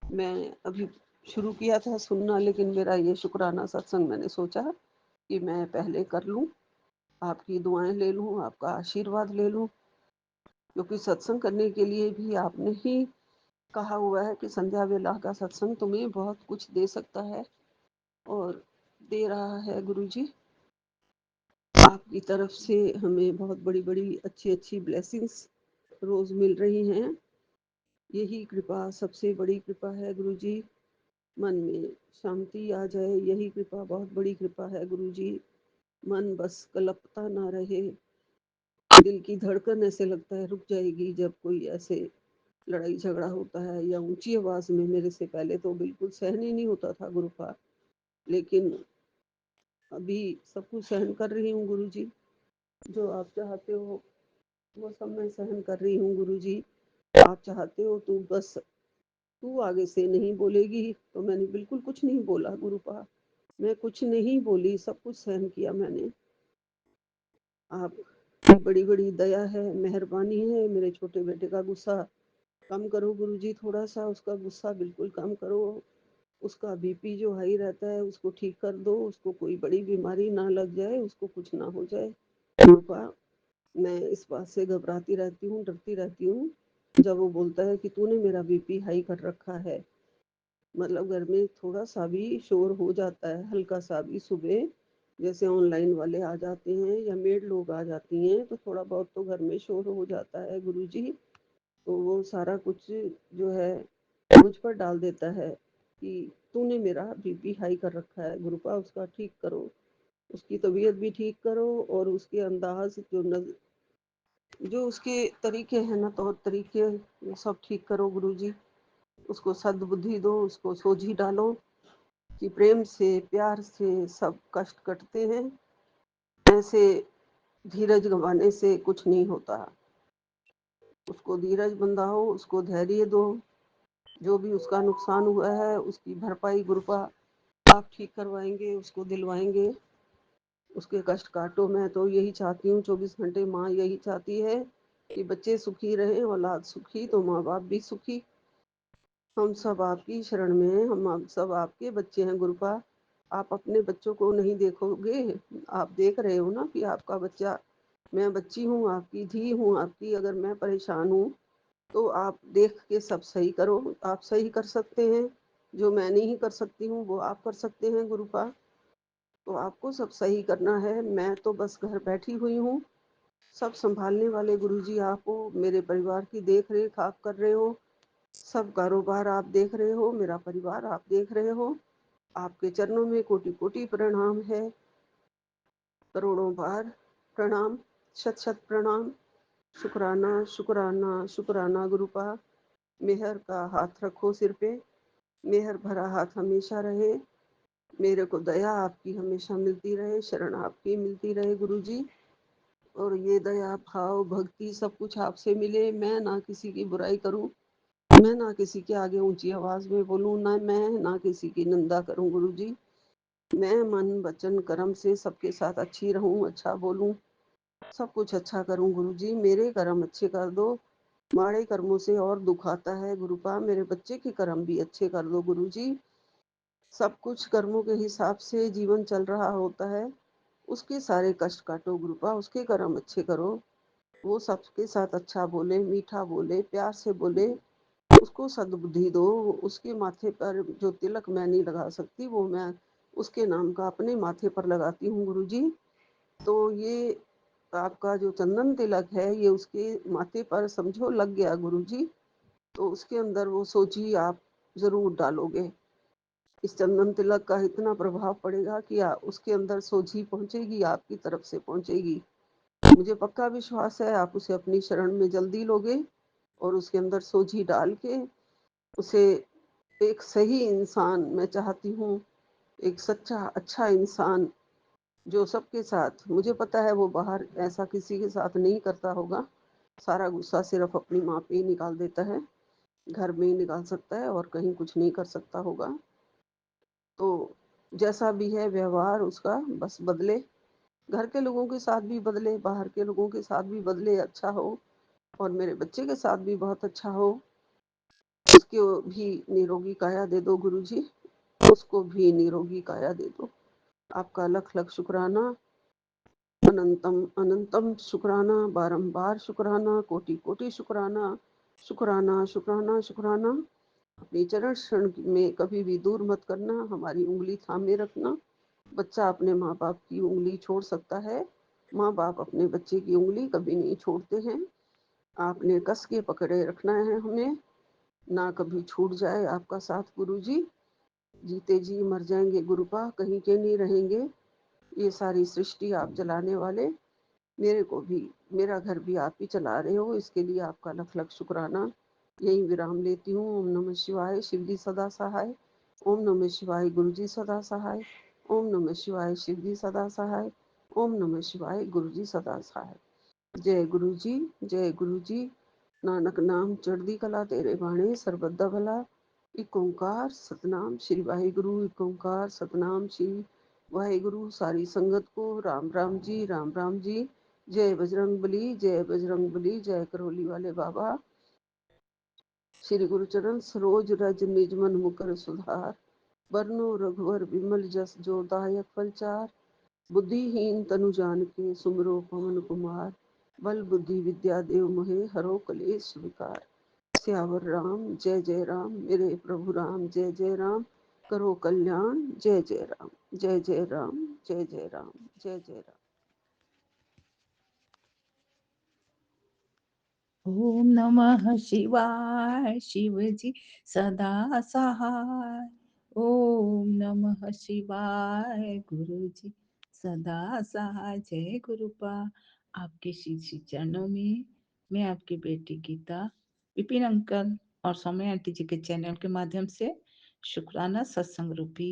मैं अभी शुरू किया था सुनना, लेकिन मेरा ये शुक्राना सत्संग मैंने सोचा कि मैं पहले कर लूं, आपकी दुआएं ले लूं, आपका आशीर्वाद ले लूं, क्योंकि सत्संग करने के लिए भी आपने ही कहा हुआ है कि संध्या वेला का सत्संग तुम्हें बहुत कुछ दे सकता है, और दे रहा है गुरुजी। आपकी तरफ से हमें बहुत बड़ी बड़ी अच्छी अच्छी ब्लेसिंग्स रोज मिल रही हैं। यही कृपा सबसे बड़ी कृपा है गुरुजी। मन में शांति आ जाए, यही कृपा बहुत बड़ी कृपा है गुरुजी। मन बस कलपता ना रहे, दिल की धड़कन ऐसे लगता है रुक जाएगी जब कोई ऐसे लड़ाई झगड़ा होता है या ऊंची आवाज में। मेरे से पहले तो बिल्कुल सहन ही नहीं होता था गुरुपा, लेकिन अभी सब कुछ सहन कर रही हूँ गुरुजी। जो आप चाहते हो वो सब मैं सहन कर रही हूँ गुरुजी। आप चाहते हो तो बस तू आगे से नहीं बोलेगी, तो मैंने बिल्कुल कुछ नहीं बोला गुरुपा। मैं कुछ नहीं बोली, सब कुछ सहन किया मैंने। आप बड़ी बड़ी दया है, मेहरबानी है। मेरे छोटे बेटे का गुस्सा कम करो गुरुजी, थोड़ा सा उसका गुस्सा बिल्कुल कम करो। उसका बीपी जो हाई रहता है उसको ठीक कर दो, उसको कोई बड़ी बीमारी ना लग जाए, उसको कुछ ना हो जाए गुरुपा। मैं इस बात से घबराती रहती हूँ, डरती रहती हूँ जब वो बोलता है कि तूने मेरा बीपी हाई कर रखा है। मतलब घर में थोड़ा सा भी शोर हो जाता है, हल्का सा भी, सुबह जैसे ऑनलाइन वाले आ जाते हैं या मेड लोग आ जाती हैं, तो थोड़ा बहुत तो घर में शोर हो जाता है गुरुजी। तो वो सारा कुछ जो है मुझ पर डाल देता है कि तूने मेरा बीपी हाई कर रखा है गुरुपा, उसका ठीक करो, उसकी तबीयत भी ठीक करो, और उसके अंदाज जो उसके तरीके हैं ना, तौर तरीके, वो सब ठीक करो गुरुजी। उसको सद्बुद्धि दो, उसको सोझी डालो कि प्रेम से प्यार से सब कष्ट कटते हैं। ऐसे धीरज गंवाने से कुछ नहीं होता। उसको धीरज बंधाओ, उसको धैर्य दो। जो भी उसका नुकसान हुआ है उसकी भरपाई गुरुपा आप ठीक करवाएंगे, उसको दिलवाएंगे। उसके कष्ट काटो। मैं तो यही चाहती हूँ, 24 घंटे माँ यही चाहती है कि बच्चे सुखी रहें, औलाद सुखी तो माँ बाप भी सुखी। हम सब आपकी शरण में हैं, हम सब आपके बच्चे हैं गुरुपा। आप अपने बच्चों को नहीं देखोगे? आप देख रहे हो ना कि आपका बच्चा, मैं बच्ची हूँ आपकी, धी हूँ आपकी। अगर मैं परेशान हूँ तो आप देख के सब सही करो। आप सही कर सकते हैं, जो मैं नहीं कर सकती हूँ वो आप कर सकते हैं गुरुपा। तो आपको सब सही करना है। मैं तो बस घर बैठी हुई हूँ। सब संभालने वाले गुरुजी आप हो। मेरे परिवार की देख रेख आप कर रहे हो, सब कारोबार आप देख रहे हो, मेरा परिवार आप देख रहे हो। आपके चरणों में कोटि कोटि प्रणाम है, करोड़ों बार प्रणाम, शत शत प्रणाम। शुक्राना शुक्राना शुक्राना गुरुपा। मेहर का हाथ रखो सिर पे, मेहर भरा हाथ हमेशा रहे। मेरे को दया आपकी हमेशा मिलती रहे, शरण आपकी मिलती रहे गुरुजी। और ये दया भाव भक्ति सब कुछ आपसे मिले। मैं ना किसी की बुराई करूं, मैं ना किसी के आगे ऊंची आवाज में बोलूं, ना किसी की निंदा करूं गुरुजी। मैं मन वचन कर्म से सबके साथ अच्छी रहूं, अच्छा बोलूं, सब कुछ अच्छा करूं गुरुजी। मेरे कर्म अच्छे कर दो, माड़े कर्मों से और दुख आता है गुरुपा। मेरे बच्चे के कर्म भी अच्छे कर दो गुरुजी। सब कुछ कर्मों के हिसाब से जीवन चल रहा होता है, उसके सारे कष्ट काटो गुरुपा, उसके कर्म अच्छे करो। वो सबके साथ अच्छा बोले, मीठा बोले, प्यार से बोले, उसको सद्बुद्धि दो। उसके माथे पर जो तिलक मैं नहीं लगा सकती, वो मैं उसके नाम का अपने माथे पर लगाती हूँ गुरुजी। तो ये आपका जो चंदन तिलक है, ये उसके माथे पर समझो लग गया गुरुजी, तो उसके अंदर वो सोची आप ज़रूर डालोगे। इस चंदन तिलक का इतना प्रभाव पड़ेगा कि उसके अंदर सोझी पहुँचेगी, आपकी तरफ से पहुँचेगी। मुझे पक्का विश्वास है आप उसे अपनी शरण में जल्दी लोगे और उसके अंदर सोझी डाल के उसे एक सही इंसान मैं चाहती हूँ, एक सच्चा अच्छा इंसान जो सबके साथ, मुझे पता है वो बाहर ऐसा किसी के साथ नहीं करता होगा, सारा गुस्सा सिर्फ अपनी माँ पे ही निकाल देता है, घर में ही निकाल सकता है और कहीं कुछ नहीं कर सकता होगा। तो जैसा भी है व्यवहार उसका बस बदले, घर के लोगों के साथ भी बदले, बाहर के लोगों के साथ भी बदले, अच्छा हो और मेरे बच्चे के साथ भी बहुत अच्छा हो। उसको भी निरोगी काया दे दो गुरुजी, उसको भी निरोगी काया दे दो। आपका लख लख शुक्राना, अनंतम अनंतम शुक्राना, बारंबार शुक्राना, कोटि कोटि शुक्राना, शुक्राना शुक्राना शुक्राना। अपनी चरण शरण में कभी भी दूर मत करना, हमारी उंगली थामे रखना। बच्चा अपने माँ बाप की उंगली छोड़ सकता है, माँ बाप अपने बच्चे की उंगली कभी नहीं छोड़ते हैं। आपने कस के पकड़े रखना है हमें, ना कभी छूट जाए आपका साथ गुरुजी। जीते जी मर जाएंगे गुरुपा, कहीं के नहीं रहेंगे। ये सारी सृष्टि आप चलाने वाले, मेरे को भी, मेरा घर भी आप ही चला रहे हो, इसके लिए आपका लख लख शुक्राना। यही विराम लेती हूँ। ओम नमः शिवाय, शिव जी सदा सहाय। ओम नमः शिवाय, गुरु जी सदा सहाय। ओम नमः शिवाय, शिव जी सदा सहाय। ओम नमः शिवाय, गुरु जी सदा सहाय। जय गुरु जी, जय गुरु जी। नानक नाम चढ़दी कला तेरे बाणे, सरबत भला। एक ओंकार सतनाम श्री वाहिगुरु, एक ओंकार सतनाम श्री वाहिगुरु। सारी संगत को राम राम जी, राम राम जी। जय बजरंग बली, जय बजरंग बली, जय करोली वाले बाबा। श्री गुरुचरण सरोज रज निज मन मुकर सुधार। बरनो रघुवर विमल जस जो दायक फलचार। बुद्धिहीन तनु जानिके सुमिरो पवन कुमार। बल बुद्धि विद्या देव मोहे हरो कलेश विकार। सियावर राम जय जय राम, मेरे प्रभु राम जय जय राम। करो कल्याण जय जय राम, जय जय राम, जय जय राम, जय जय राम। ओम नमः शिवाय, शिवजी सदा सहाय। ओम नमः शिवाय, गुरुजी सदा सहाय। जय गुरुपा। आपके श्री श्री चरणों में मैं आपकी बेटी गीता, विपिन अंकल और सौम्या आंटी जी के चैनल के माध्यम से शुक्राना सत्संग रूपी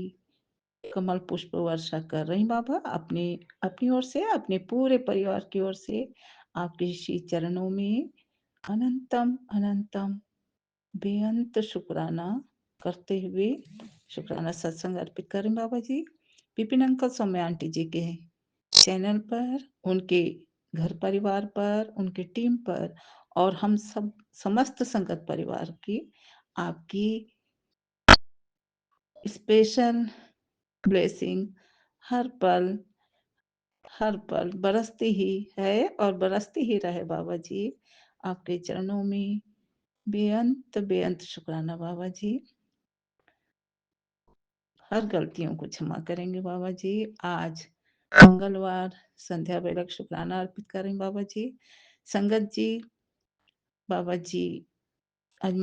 कमल पुष्प वर्षा कर रही बाबा, अपने अपनी ओर से, अपने पूरे परिवार की ओर से आपके श्री चरणों में अनंतम अनंतम बेअंत शुक्राना करते हुए शुक्राना सत्संग अर्पित करें बाबा जी। विपिन अंकल सौम्या आंटी जी के चैनल पर, उनके घर परिवार पर, उनके टीम पर और हम सब समस्त संगत परिवार की आपकी स्पेशल ब्लेसिंग हर पल बरसती ही है और बरसती ही रहे बाबा जी। आपके चरणों में बेअंत बेअंत शुक्राना बाबा जी। हर गलतियों को क्षमा करेंगे बाबा जी। आज मंगलवार संध्या वेलक शुक्राना अर्पित करें बाबा जी। संगत जी, बाबा जी आज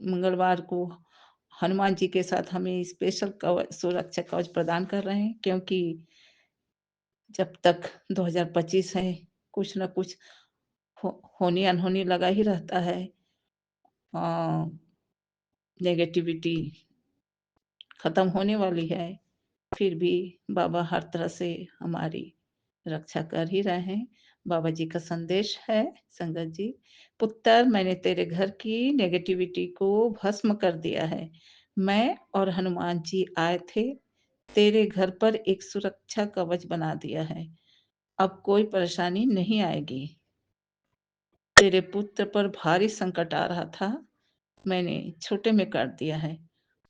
मंगलवार को हनुमान जी के साथ हमें स्पेशल कवच, सुरक्षा कवच प्रदान कर रहे हैं, क्योंकि जब तक 2025 है कुछ न कुछ होनी अनहोनी लगा ही रहता है। नेगेटिविटी खत्म होने वाली है, फिर भी बाबा हर तरह से हमारी रक्षा कर ही रहे हैं। बाबा जी का संदेश है, संगत जी, पुत्र मैंने तेरे घर की नेगेटिविटी को भस्म कर दिया है। मैं और हनुमान जी आए थे, तेरे घर पर एक सुरक्षा कवच बना दिया है। अब कोई परेशानी नहीं आएगी। तेरे पुत्र पर भारी संकट आ रहा था, मैंने छोटे में कर दिया है।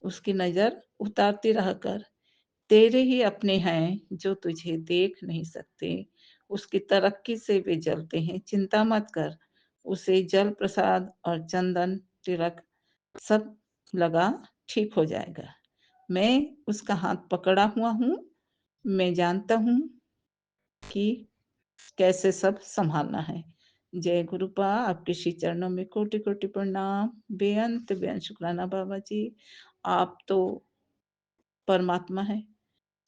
उसकी नजर उतारती रहकर, तेरे ही अपने हैं जो तुझे देख नहीं सकते, उसकी तरक्की से वे जलते हैं। चिंता मत कर, उसे जल प्रसाद और चंदन तिलक सब लगा ठीक हो जाएगा। मैं उसका हाथ पकड़ा हुआ हूँ। मैं जानता हूँ कि कैसे सब संभालना है। जय गुरुपा, आपके श्री चरणों में कोटि कोटि प्रणाम। बेअंत बेअंत शुक्राना बाबा जी। आप तो परमात्मा है,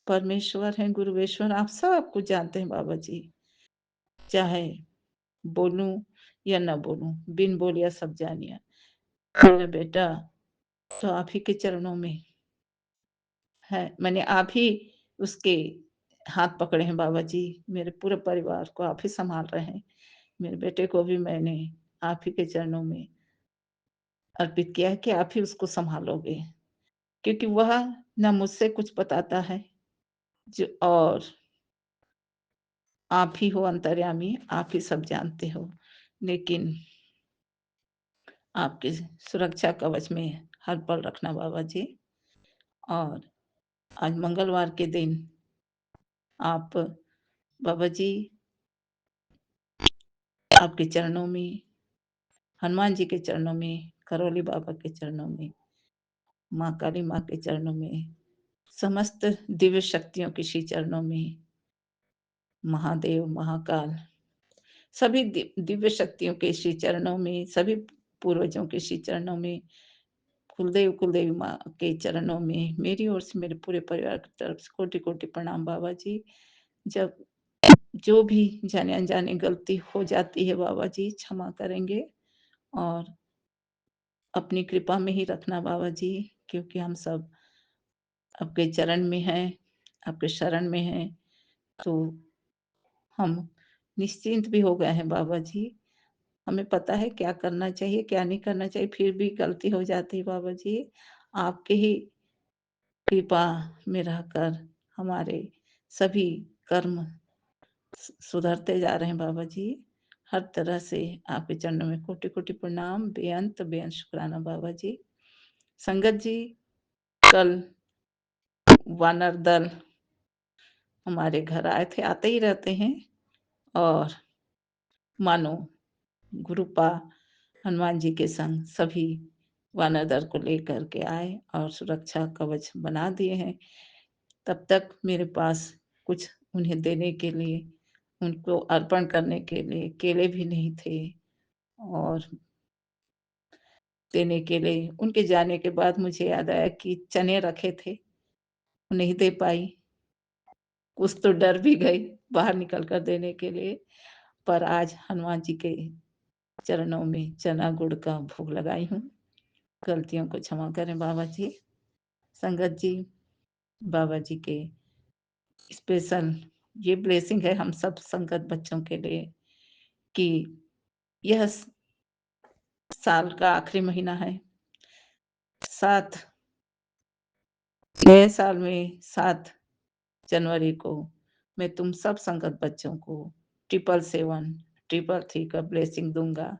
परमेश्वर है, गुरुवेश्वर, आप सब कुछ जानते हैं बाबा जी। चाहे बोलूं या न बोलूं, बिन बोलिया सब जानिया। मेरा बेटा तो आप ही के चरणों में है। मैंने आप ही उसके हाथ पकड़े हैं बाबा जी। मेरे पूरे परिवार को आप ही संभाल रहे हैं। मेरे बेटे को भी मैंने आप ही के चरणों में अर्पित किया है कि आप ही उसको संभालोगे, क्योंकि वह ना मुझसे कुछ बताता है जो, और आप ही हो अंतर्यामी, आप ही सब जानते हो। लेकिन आपके सुरक्षा कवच में हर पल रखना बाबा जी। और आज मंगलवार के दिन आप बाबा जी, आपके चरणों में, हनुमान जी के चरणों में, करौली बाबा के चरणों में, माँ काली माँ के चरणों में, समस्त दिव्य शक्तियों के श्री चरणों में, महादेव महाकाल सभी दिव्य शक्तियों के श्री चरणों में, सभी पूर्वजों के श्री चरणों में, कुलदेव कुलदेवी माँ के चरणों में, मेरी ओर से मेरे पूरे परिवार की तरफ से कोटि कोटि प्रणाम बाबा जी। जब जो भी जाने अनजाने गलती हो जाती है बाबा जी, क्षमा करेंगे और अपनी कृपा में ही रखना बाबा जी, क्योंकि हम सब आपके चरण में हैं, आपके शरण में हैं, तो हम निश्चिंत भी हो गए हैं बाबा जी। हमें पता है क्या करना चाहिए, क्या नहीं करना चाहिए, फिर भी गलती हो जाती है बाबा जी। आपके ही कृपा में रहकर हमारे सभी कर्म सुधरते जा रहे हैं बाबा जी। हर तरह से आपके चरणों में कोटि कोटि प्रणाम, बेअंत बेअंत शुक्राना बाबा जी। संगत जी, कल वानर दल हमारे घर आए थे, आते ही रहते हैं, और मानो गुरुपा हनुमान जी के संग सभी वानर दल को लेकर के आए और सुरक्षा कवच बना दिए हैं। तब तक मेरे पास कुछ उन्हें देने के लिए, उनको अर्पण करने के लिए केले भी नहीं थे, और देने के लिए उनके जाने के बाद मुझे याद आया कि चने रखे थे, नहीं दे पाई। कुछ तो डर भी गई बाहर निकल कर देने के लिए, पर आज हनुमान जी के चरणों में चना गुड़ का भोग लगाई हूँ। गलतियों को क्षमा करें बाबा जी। संगत जी, बाबा जी के स्पेशल ये ब्लेसिंग है हम सब संगत बच्चों के लिए कि यह साल का आखिरी महीना है। 7 नए साल में 7 जनवरी को मैं तुम सब संगत बच्चों को 777 333 का ब्लेसिंग दूंगा।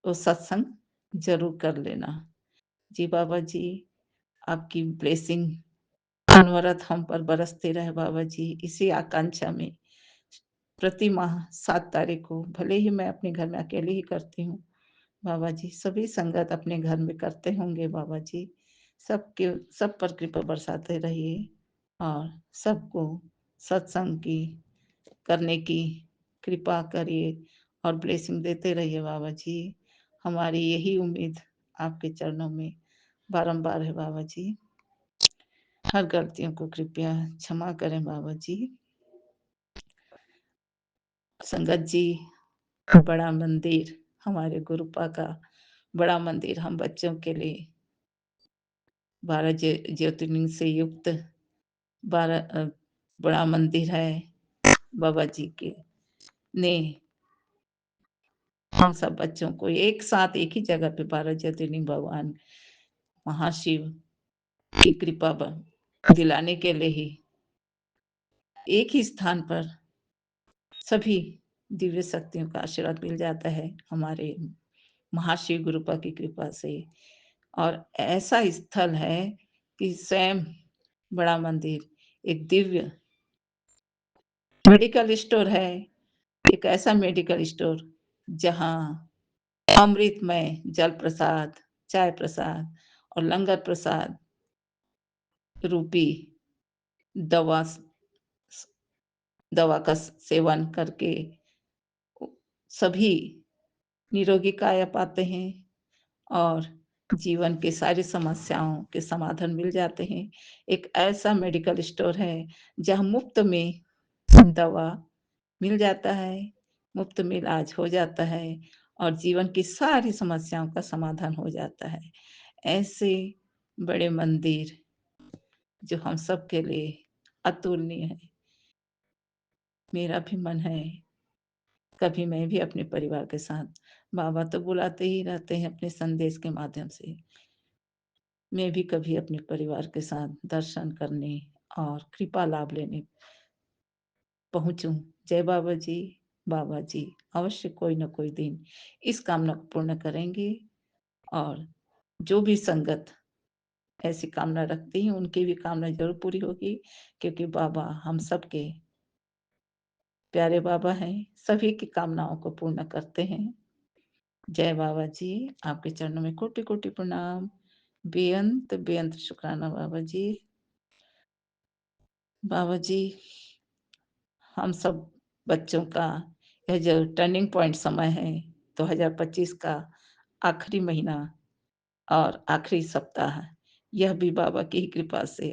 वो सत्संग जरूर कर लेना जी। बाबा जी, आपकी ब्लेसिंग अनवरत हम पर बरसते रहे बाबा जी। इसी आकांक्षा में प्रति माह 7 तारीख को, भले ही मैं अपने घर में अकेले ही करती हूँ बाबा जी, सभी संगत अपने घर में करते होंगे बाबा जी। सबके सब पर कृपा बरसाते रहिए और सबको सत्संग की करने की कृपा करिए और ब्लेसिंग देते रहिए बाबा जी। हमारी यही उम्मीद आपके चरणों में बारंबार है बाबा जी। हर गलतियों को कृपया क्षमा करें बाबा जी। संगत जी, बड़ा मंदिर, हमारे गुरुपा का बड़ा मंदिर हम बच्चों के लिए 12 ज्योतिर्लिंग से युक्त 12 बड़ा मंदिर है बाबा जी के ने हम सब बच्चों को एक साथ एक ही जगह पे 12 ज्योतिर्लिंग भगवान महाशिव की कृपा दिलाने के लिए ही एक ही स्थान पर सभी दिव्य शक्तियों का आशीर्वाद मिल जाता है हमारे महाशिव गुरुपा की कृपा से। और ऐसा स्थल है कि स्वयं बड़ा मंदिर एक दिव्य मेडिकल स्टोर है, एक ऐसा मेडिकल स्टोर जहाँ अमृतमय जल प्रसाद, चाय प्रसाद और लंगर प्रसाद रूपी दवा दवा का सेवन करके सभी निरोगी काया पाते हैं और जीवन की सारी समस्याओं के समाधान मिल जाते हैं। एक ऐसा मेडिकल स्टोर है जहाँ मुफ्त में दवा मिल जाता है, मुफ्त में इलाज हो जाता है और जीवन की सारी समस्याओं का समाधान हो जाता है। ऐसे बड़े मंदिर जो हम सब के लिए अतुलनीय है। मेरा भी मन है कभी मैं भी अपने परिवार के साथ, बाबा तो बुलाते ही रहते हैं अपने संदेश के माध्यम से, मैं भी कभी अपने परिवार के साथ दर्शन करने और कृपा लाभ लेने पहुंचूं। जय बाबा जी अवश्य कोई न कोई दिन इस कामना को पूर्ण करेंगे और जो भी संगत ऐसी कामना रखती हैं उनकी भी कामना जरूर पूरी होगी, क्योंकि बाबा हम सबके प्यारे बाबा हैं, सभी की कामनाओं को पूर्ण करते हैं। जय बाबा जी, आपके चरणों में कोटि कोटि प्रणाम, बेअंत बेअंत शुक्राना बाबा जी। बाबा जी हम सब बच्चों का यह जो टर्निंग पॉइंट समय है 2025 का आखिरी महीना और आखिरी सप्ताह, यह भी बाबा की ही कृपा से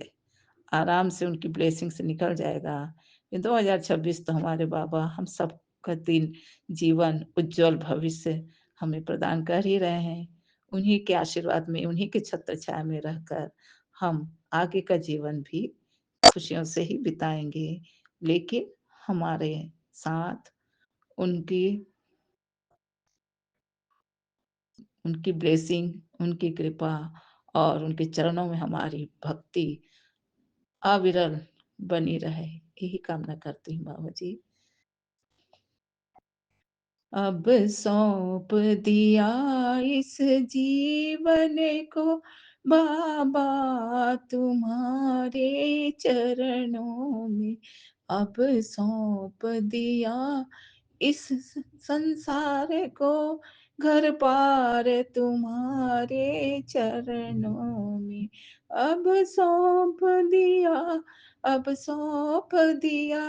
आराम से उनकी ब्लेसिंग से निकल जाएगा। ये 2026 तो हमारे बाबा हम सब का दिन जीवन उज्जवल भविष्य हमें प्रदान कर ही रहे हैं। उन्हीं के आशीर्वाद में, उन्हीं के छत्र छाया में रहकर हम आगे का जीवन भी खुशियों से ही बिताएंगे, लेकिन हमारे साथ उनकी उनकी ब्लेसिंग, उनकी कृपा और उनके चरणों में हमारी भक्ति अविरल बनी रहे, यही कामना करती हूँ बाबा जी। अब सौंप दिया इस जीवन को बाबा तुम्हारे चरणों में, अब सौंप दिया इस संसार को घर पार तुम्हारे चरणों में, अब सौंप दिया, अब सौंप दिया,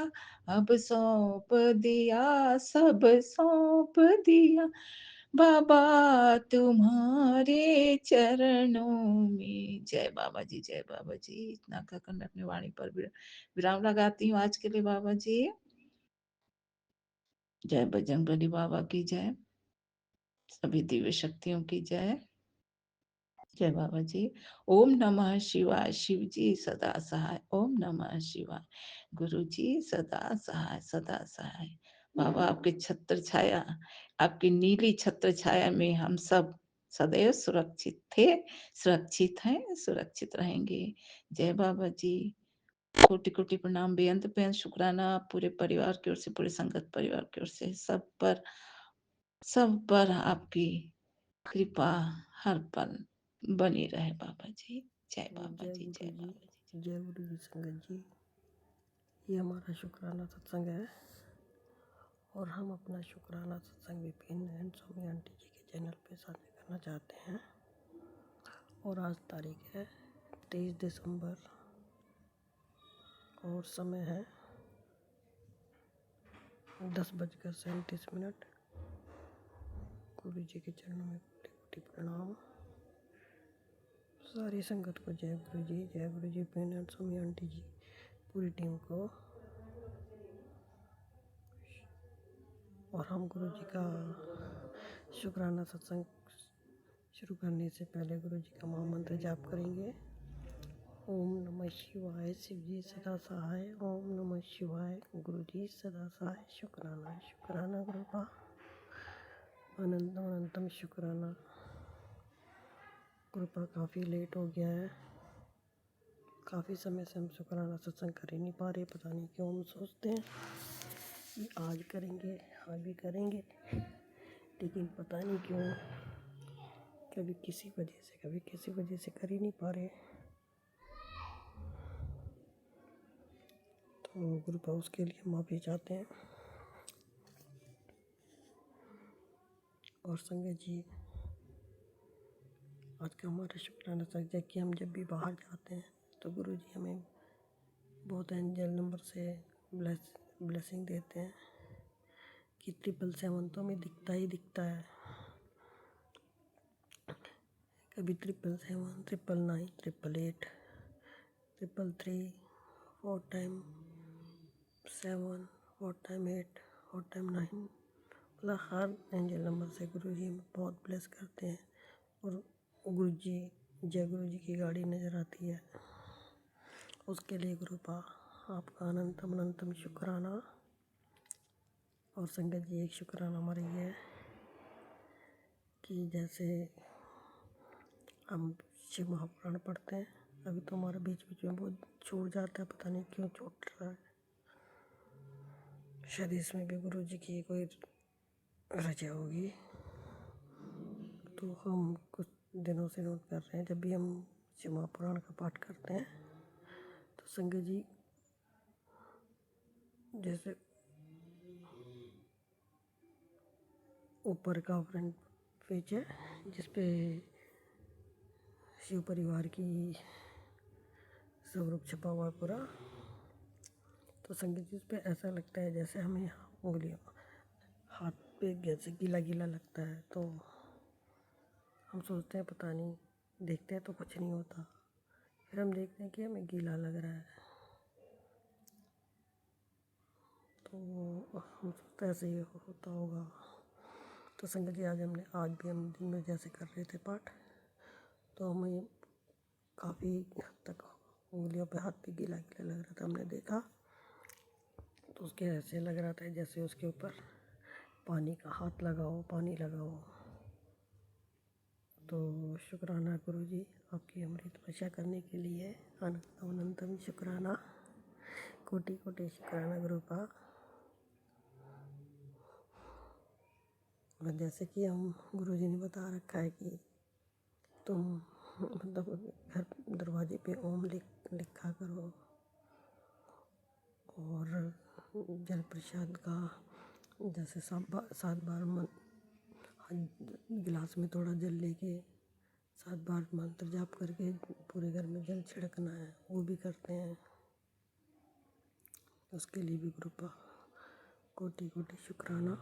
अब सौंप दिया, सब सौंप दिया बाबा तुम्हारे चरणों में। जय बाबा जी, जय बाबा जी। इतना कहकर मैं अपनी वाणी पर विराम लगाती हूँ आज के लिए बाबा जी। जय बजरंगबली बाबा की जय, सभी दिव्य शक्तियों की जय। जय बाबा जी। ओम नमः शिवाय, शिव जी सदा सहाय। ओम नमः शिवाय, गुरु जी सदा सहाय, सदा सहाय। बाबा आपके छत्र छाया, आपकी नीली छत्र छाया में हम सब सदैव सुरक्षित थे, सुरक्षित हैं, सुरक्षित रहेंगे। जय बाबा जी। कोटि कोटि प्रणाम, बेअंत बेअंत शुक्राना पूरे परिवार की ओर से, पूरे संगत परिवार की ओर से, सब पर आपकी कृपा हर पल बनी रहे बाबा जी। जय बाबा जी, जय बाबा जी। जय गुरु जी संगत जी। ये हमारा शुक्राना सत्संग है और हम अपना शुक्राना सत्संग विपिन एंड स्वामी आंटी जी के चैनल पे साझा करना चाहते हैं। और आज तारीख है 23 दिसंबर और समय है 10:37। गुरु जी के चरणों में कोटि कोटि प्रणाम। सारी संगत को जय गुरु जी, जय गुरु जी, पिन एंड स्वामी आंटी जी, पूरी टीम को। और हम गुरु जी का शुक्राना सत्संग शुरू करने से पहले गुरु जी का महामंत्र जाप करेंगे। ओम नमः शिवाय, शिव जी सदा सहाय। ओम नमः शिवाय, गुरु जी सदा सहाय। शुक्राना शुक्राना गुरु का, अनंतम अनंतम शुक्राना। कृपा काफ़ी लेट हो गया है, काफ़ी समय से हम शुक्राना सत्संग कर ही नहीं पा रहे। पता नहीं क्यों हम सोचते हैं कि आज करेंगे, आज भी करेंगे, लेकिन पता नहीं क्यों कभी किसी वजह से, कभी किसी वजह से कर ही नहीं पा रहे। तो गुरु पाउस के लिए माफ़ी चाहते हैं। और संगत जी, आज का हमारा शुक्राना सजदा कि हम जब भी बाहर जाते हैं तो गुरु जी हमें बहुत एंजल नंबर से ब्लेसिंग देते हैं कि 777 तो हमें दिखता ही दिखता है। कभी 777, 999, 888, 333, 4 टाइम 7, 4 टाइम 8, 4 टाइम 9, मतलब हर एंजल नंबर से गुरु जी हमें बहुत ब्लेस करते हैं। और गुरु जी, जय गुरु जी की गाड़ी नज़र आती है, उसके लिए गुरु पा आपका अनंतम अनंतम शुक्राना। और संगत जी, एक शुक्राना हमारा ये है कि जैसे हम शिव महापुराण पढ़ते हैं, अभी तो हमारा बीच बीच में बहुत छूट जाता है, पता नहीं क्यों छूट रहा है। शायद इसमें भी गुरु जी की कोई रजा होगी। तो हम कुछ दिनों से नोट कर रहे हैं, जब भी हम शिव महापुराण का पाठ करते हैं तो संगत जी जैसे ऊपर का फ्रंट पेज है जिसपे शिव परिवार की स्वरूप छपा हुआ है पूरा, तो संगीत जी पे ऐसा लगता है जैसे हमें उंगलियों हाथ पे जैसे गीला गीला लगता है। तो हम सोचते हैं पता नहीं, देखते हैं तो कुछ नहीं होता, फिर हम देखते हैं कि हमें गीला लग रहा है, तो हम सोचते हैं ऐसे ही होता होगा। तो संगत जी, आज भी हम दिन में जैसे कर रहे थे पाठ, तो हमें काफ़ी हद तक उंगलियों पे हाथ पे गीला गीला लग रहा था। हमने देखा तो उसके ऐसे लग रहा था जैसे उसके ऊपर पानी का हाथ लगाओ, पानी लगाओ। तो शुक्राना गुरु जी, आपकी हमारी तपस्या करने के लिए अनंतम अनंतम शुक्राना, कोटि कोटि शुक्राना गुरु पा। और जैसे कि हम गुरु जी ने बता रखा है कि तुम मतलब घर दरवाजे पे ओम लिखा करो, और जल प्रसाद का जैसे 7 बार गिलास में थोड़ा जल लेके 7 बार मंत्र जाप करके पूरे घर में जल छिड़कना है, वो भी करते हैं। उसके लिए भी कृपा, कोटि कोटि शुक्राना।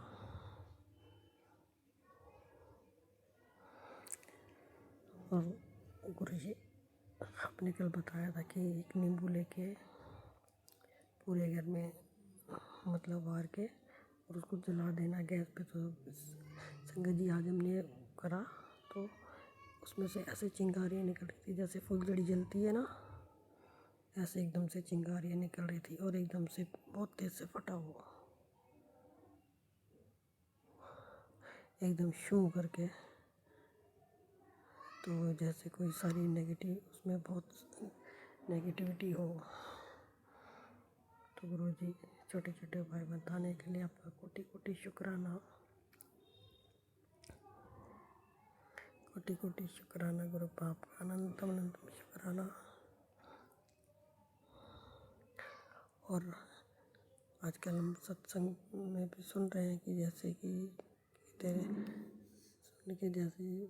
और गुरु जी आपने कल बताया था कि एक नींबू लेके पूरे घर में मतलब वार के और उसको जला देना गैस पे। तो संगत जी, आज हमने करा तो उसमें से ऐसे चिंगारियाँ निकल रही थी जैसे फुलझड़ी जलती है ना, ऐसे एकदम से चिंगारियाँ निकल रही थी और एकदम से बहुत तेज़ से फटा हुआ, एकदम शू करके। तो जैसे कोई सारी नेगेटिव, उसमें बहुत नेगेटिविटी हो। तो गुरु जी, छोटे छोटे उपाय बताने के लिए आपका कोटि कोटि शुक्राना, कोटि कोटि शुक्राना गुरु पाप का अनंतम अनंतम शुक्राना। और आजकल हम सत्संग में भी सुन रहे हैं कि जैसे कि तेरे सुन के जैसे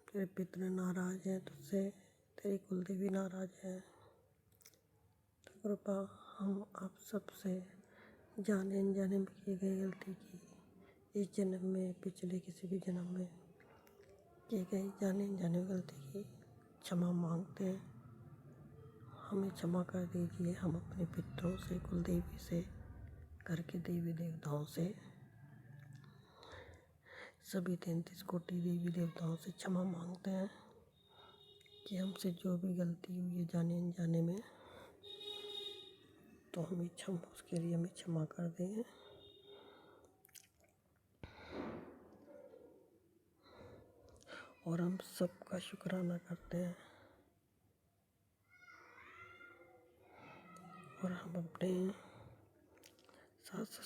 तेरे पितर नाराज हैं तुझसे, तेरी कुलदेवी नाराज है। तो कृपा हम आप सबसे जाने अनजाने में की गई गलती की, इस जन्म में पिछले किसी भी जन्म में की गई जाने अनजाने में गलती की क्षमा मांगते हैं। हमें क्षमा कर दीजिए। हम अपने पितरों से, कुलदेवी से, घर के देवी देवताओं से, सभी 33 कोटि देवी देवताओं से क्षमा मांगते हैं कि हमसे जो भी गलती हुई है जाने अनजाने में, तो हमें उसके लिए हमें क्षमा कर दें। और हम सबका शुक्राना करते हैं। और हम अपने सास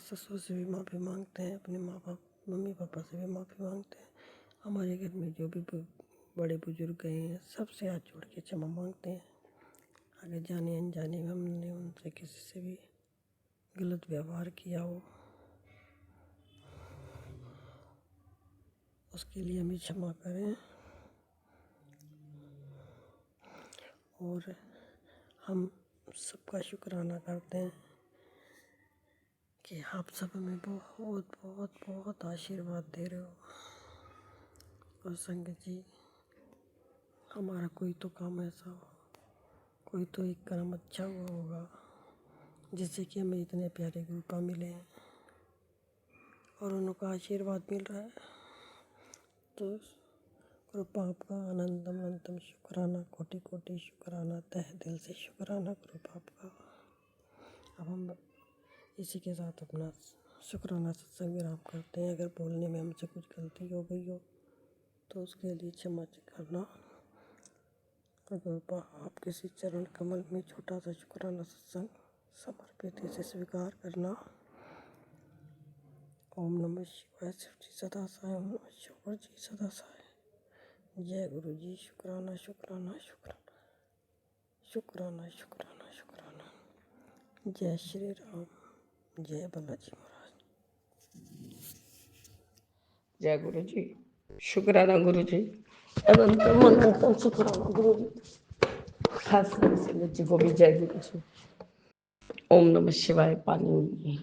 ससुर से भी माफ़ी मांगते हैं, अपने माँ बाप मम्मी पापा से भी माफ़ी मांगते हैं। हमारे घर में जो भी बड़े बुजुर्ग गए हैं, सबसे हाथ जोड़ के क्षमा मांगते हैं। आगे जाने अनजाने में हमने उनसे किसी से भी गलत व्यवहार किया हो। उसके लिए हमें क्षमा करें। और हम सबका शुक्राना करते हैं कि आप सब हमें बहुत बहुत बहुत आशीर्वाद दे रहे हो। और संगत जी, हमारा कोई तो काम ऐसा हो, कोई तो एक कर्म अच्छा हुआ होगा जिससे कि हमें इतने प्यारे गुरुपा मिले हैं और उनका आशीर्वाद मिल रहा है। तो गुरुपा आपका अनंतम अनंतम शुक्राना, कोटि कोटि शुक्राना, तहे दिल से शुक्राना गुरुपा आपका। अब हम इसी के साथ अपना शुक्राना सत्संग विराम करते हैं। अगर बोलने में हमसे कुछ गलती हो गई हो तो उसके लिए क्षमा करना। और गुरुपा आपके श्री चरण कमल में छोटा सा शुक्राना सत्संग समर्पित इसे स्वीकार करना। ओम नमः शिवाय। शिव जी सदा सहाय। ओम नमः शिवाय जी सदा सहाय। जय गुरु जी। शुक्राना शुक्राना शुक्राना शुक्राना शुक्राना शुक्राना। जय श्री राम। जय बालाजी महाराज। जय गुरु जी। शुक्राना गुरु जी। अनंतम अनंतम शुक्राना गुरु जी। खास कर संगत जी को भी जय गुरु जी। ओम नमः शिवाय। पानी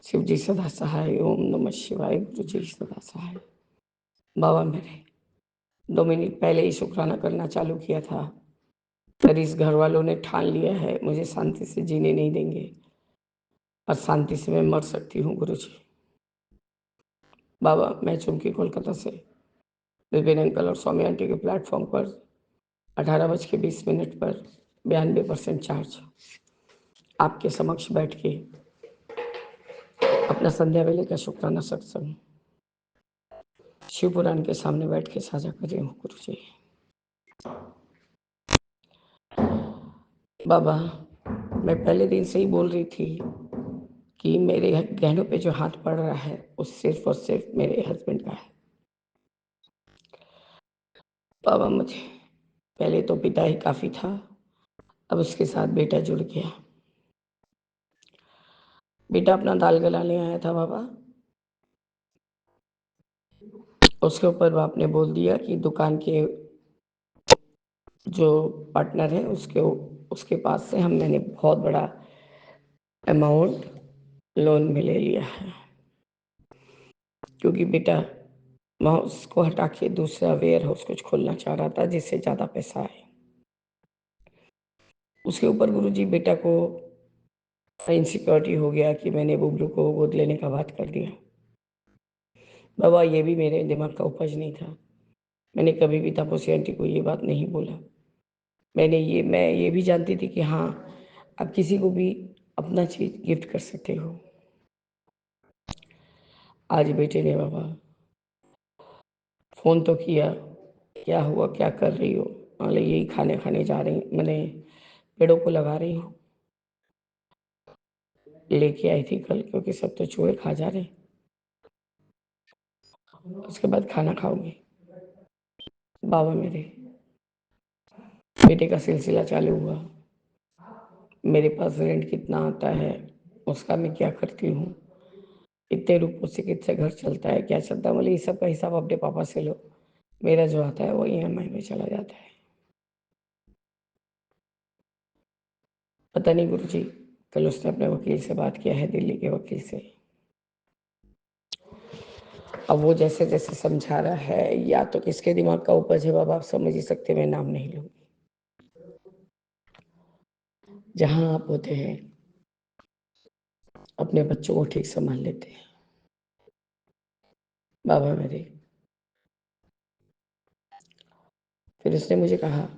शिव जी सदा सहाय। ओम नमः शिवाय। गुरु जी सदा सहाय। बाबा मेरे 2 मिनट पहले ही शुक्राना करना चालू किया था, पर इस घर वालों ने ठान लिया है मुझे शांति से जीने नहीं देंगे और शांति से मैं मर सकती हूँ। गुरु जी बाबा, मैं चुमकी कोलकाता से विपिन अंकल और स्वामी आंटी के प्लेटफॉर्म पर 18:20 पर 92% चार्ज आपके समक्ष बैठ के अपना संध्या वेले का शुक्राना सत्संग शिव पुराण के सामने बैठ के साझा कर रही हूँ। गुरु जी बाबा, मैं पहले दिन से ही बोल रही थी कि मेरे गहनों पे जो हाथ पड़ रहा है वो सिर्फ और सिर्फ मेरे हस्बैंड का है। बाबा मुझे पहले तो पिता ही काफी था, अब उसके साथ बेटा जुड़ गया। बेटा अपना दाल गलाने आया था बाबा, उसके ऊपर बाप ने बोल दिया कि दुकान के जो पार्टनर है उसके पास से मैंने बहुत बड़ा अमाउंट लोन में ले लिया है, क्योंकि बेटा वहाँ उसको हटा के दूसरा वेयर हाउस कुछ खोलना चाह रहा था जिससे ज़्यादा पैसा आए। उसके ऊपर गुरुजी बेटा को इनसिक्योरिटी हो गया कि मैंने बुबलू को गोद लेने का बात कर दिया। बाबा ये भी मेरे दिमाग का उपज नहीं था, मैंने कभी भी तापसी आंटी को ये बात नहीं बोला। मैं ये भी जानती थी कि हाँ आप किसी को भी अपना चीज गिफ्ट कर सकते हो। आज बेटे ने बाबा फोन तो किया, क्या हुआ, क्या कर रही हो? बोले यही खाने खाने जा रही, मैंने पेड़ों को लगा रही हूँ, लेके आई थी कल, क्योंकि सब तो चूहे खा जा रहे, उसके बाद खाना खाओगे। बाबा मेरे बेटे का सिलसिला चालू हुआ, मेरे पास रेंट कितना आता है उसका मैं क्या करती हूँ, इतने रुपयों से कितने घर चलता है, क्या चलता है। बोले ये सब का हिसाब अपने पापा से लो, मेरा जो आता है वो EMI में चला जाता है। पता नहीं गुरुजी, कल उसने अपने वकील से बात किया है, दिल्ली के वकील से। अब वो जैसे जैसे समझा रहा है, या तो किसके दिमाग का उपज है बाबा, आप समझ ही सकते, मैं नाम नहीं लूंगी। जहां आप होते हैं अपने बच्चों को ठीक संभाल लेते हैं। बाबा मेरे फिर उसने मुझे कहा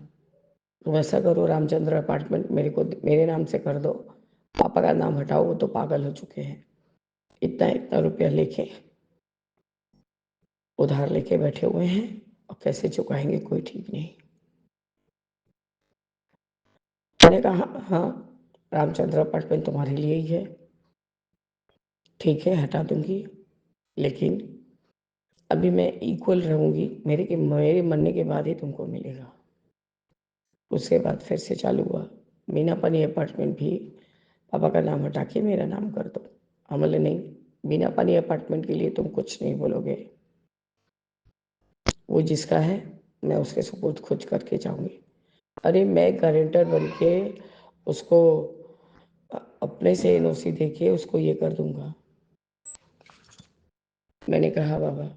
वैसा करो, रामचंद्र अपार्टमेंट मेरे नाम से कर दो, पापा का नाम हटाओ, वो तो पागल हो चुके हैं, इतना इतना रुपया लेके उधार लेके बैठे हुए हैं और कैसे चुकाएंगे कोई ठीक नहीं। मैंने कहा हाँ रामचंद्र अपार्टमेंट तुम्हारे लिए ही है, ठीक है हटा दूंगी, लेकिन अभी मैं इक्वल रहूंगी, मेरे मरने के बाद ही तुमको मिलेगा। उसके बाद फिर से चालू हुआ, मीना पानी अपार्टमेंट भी पापा का नाम हटा के मेरा नाम कर दो। हम बोले नहीं, मीना पानी अपार्टमेंट के लिए तुम कुछ नहीं बोलोगे, वो जिसका है मैं उसके सुपुर्द खुद करके जाऊंगी। अरे मैं गारंटर बन के उसको अपने से एनओसी दे के उसको ये कर दूंगा। मैंने कहा बाबा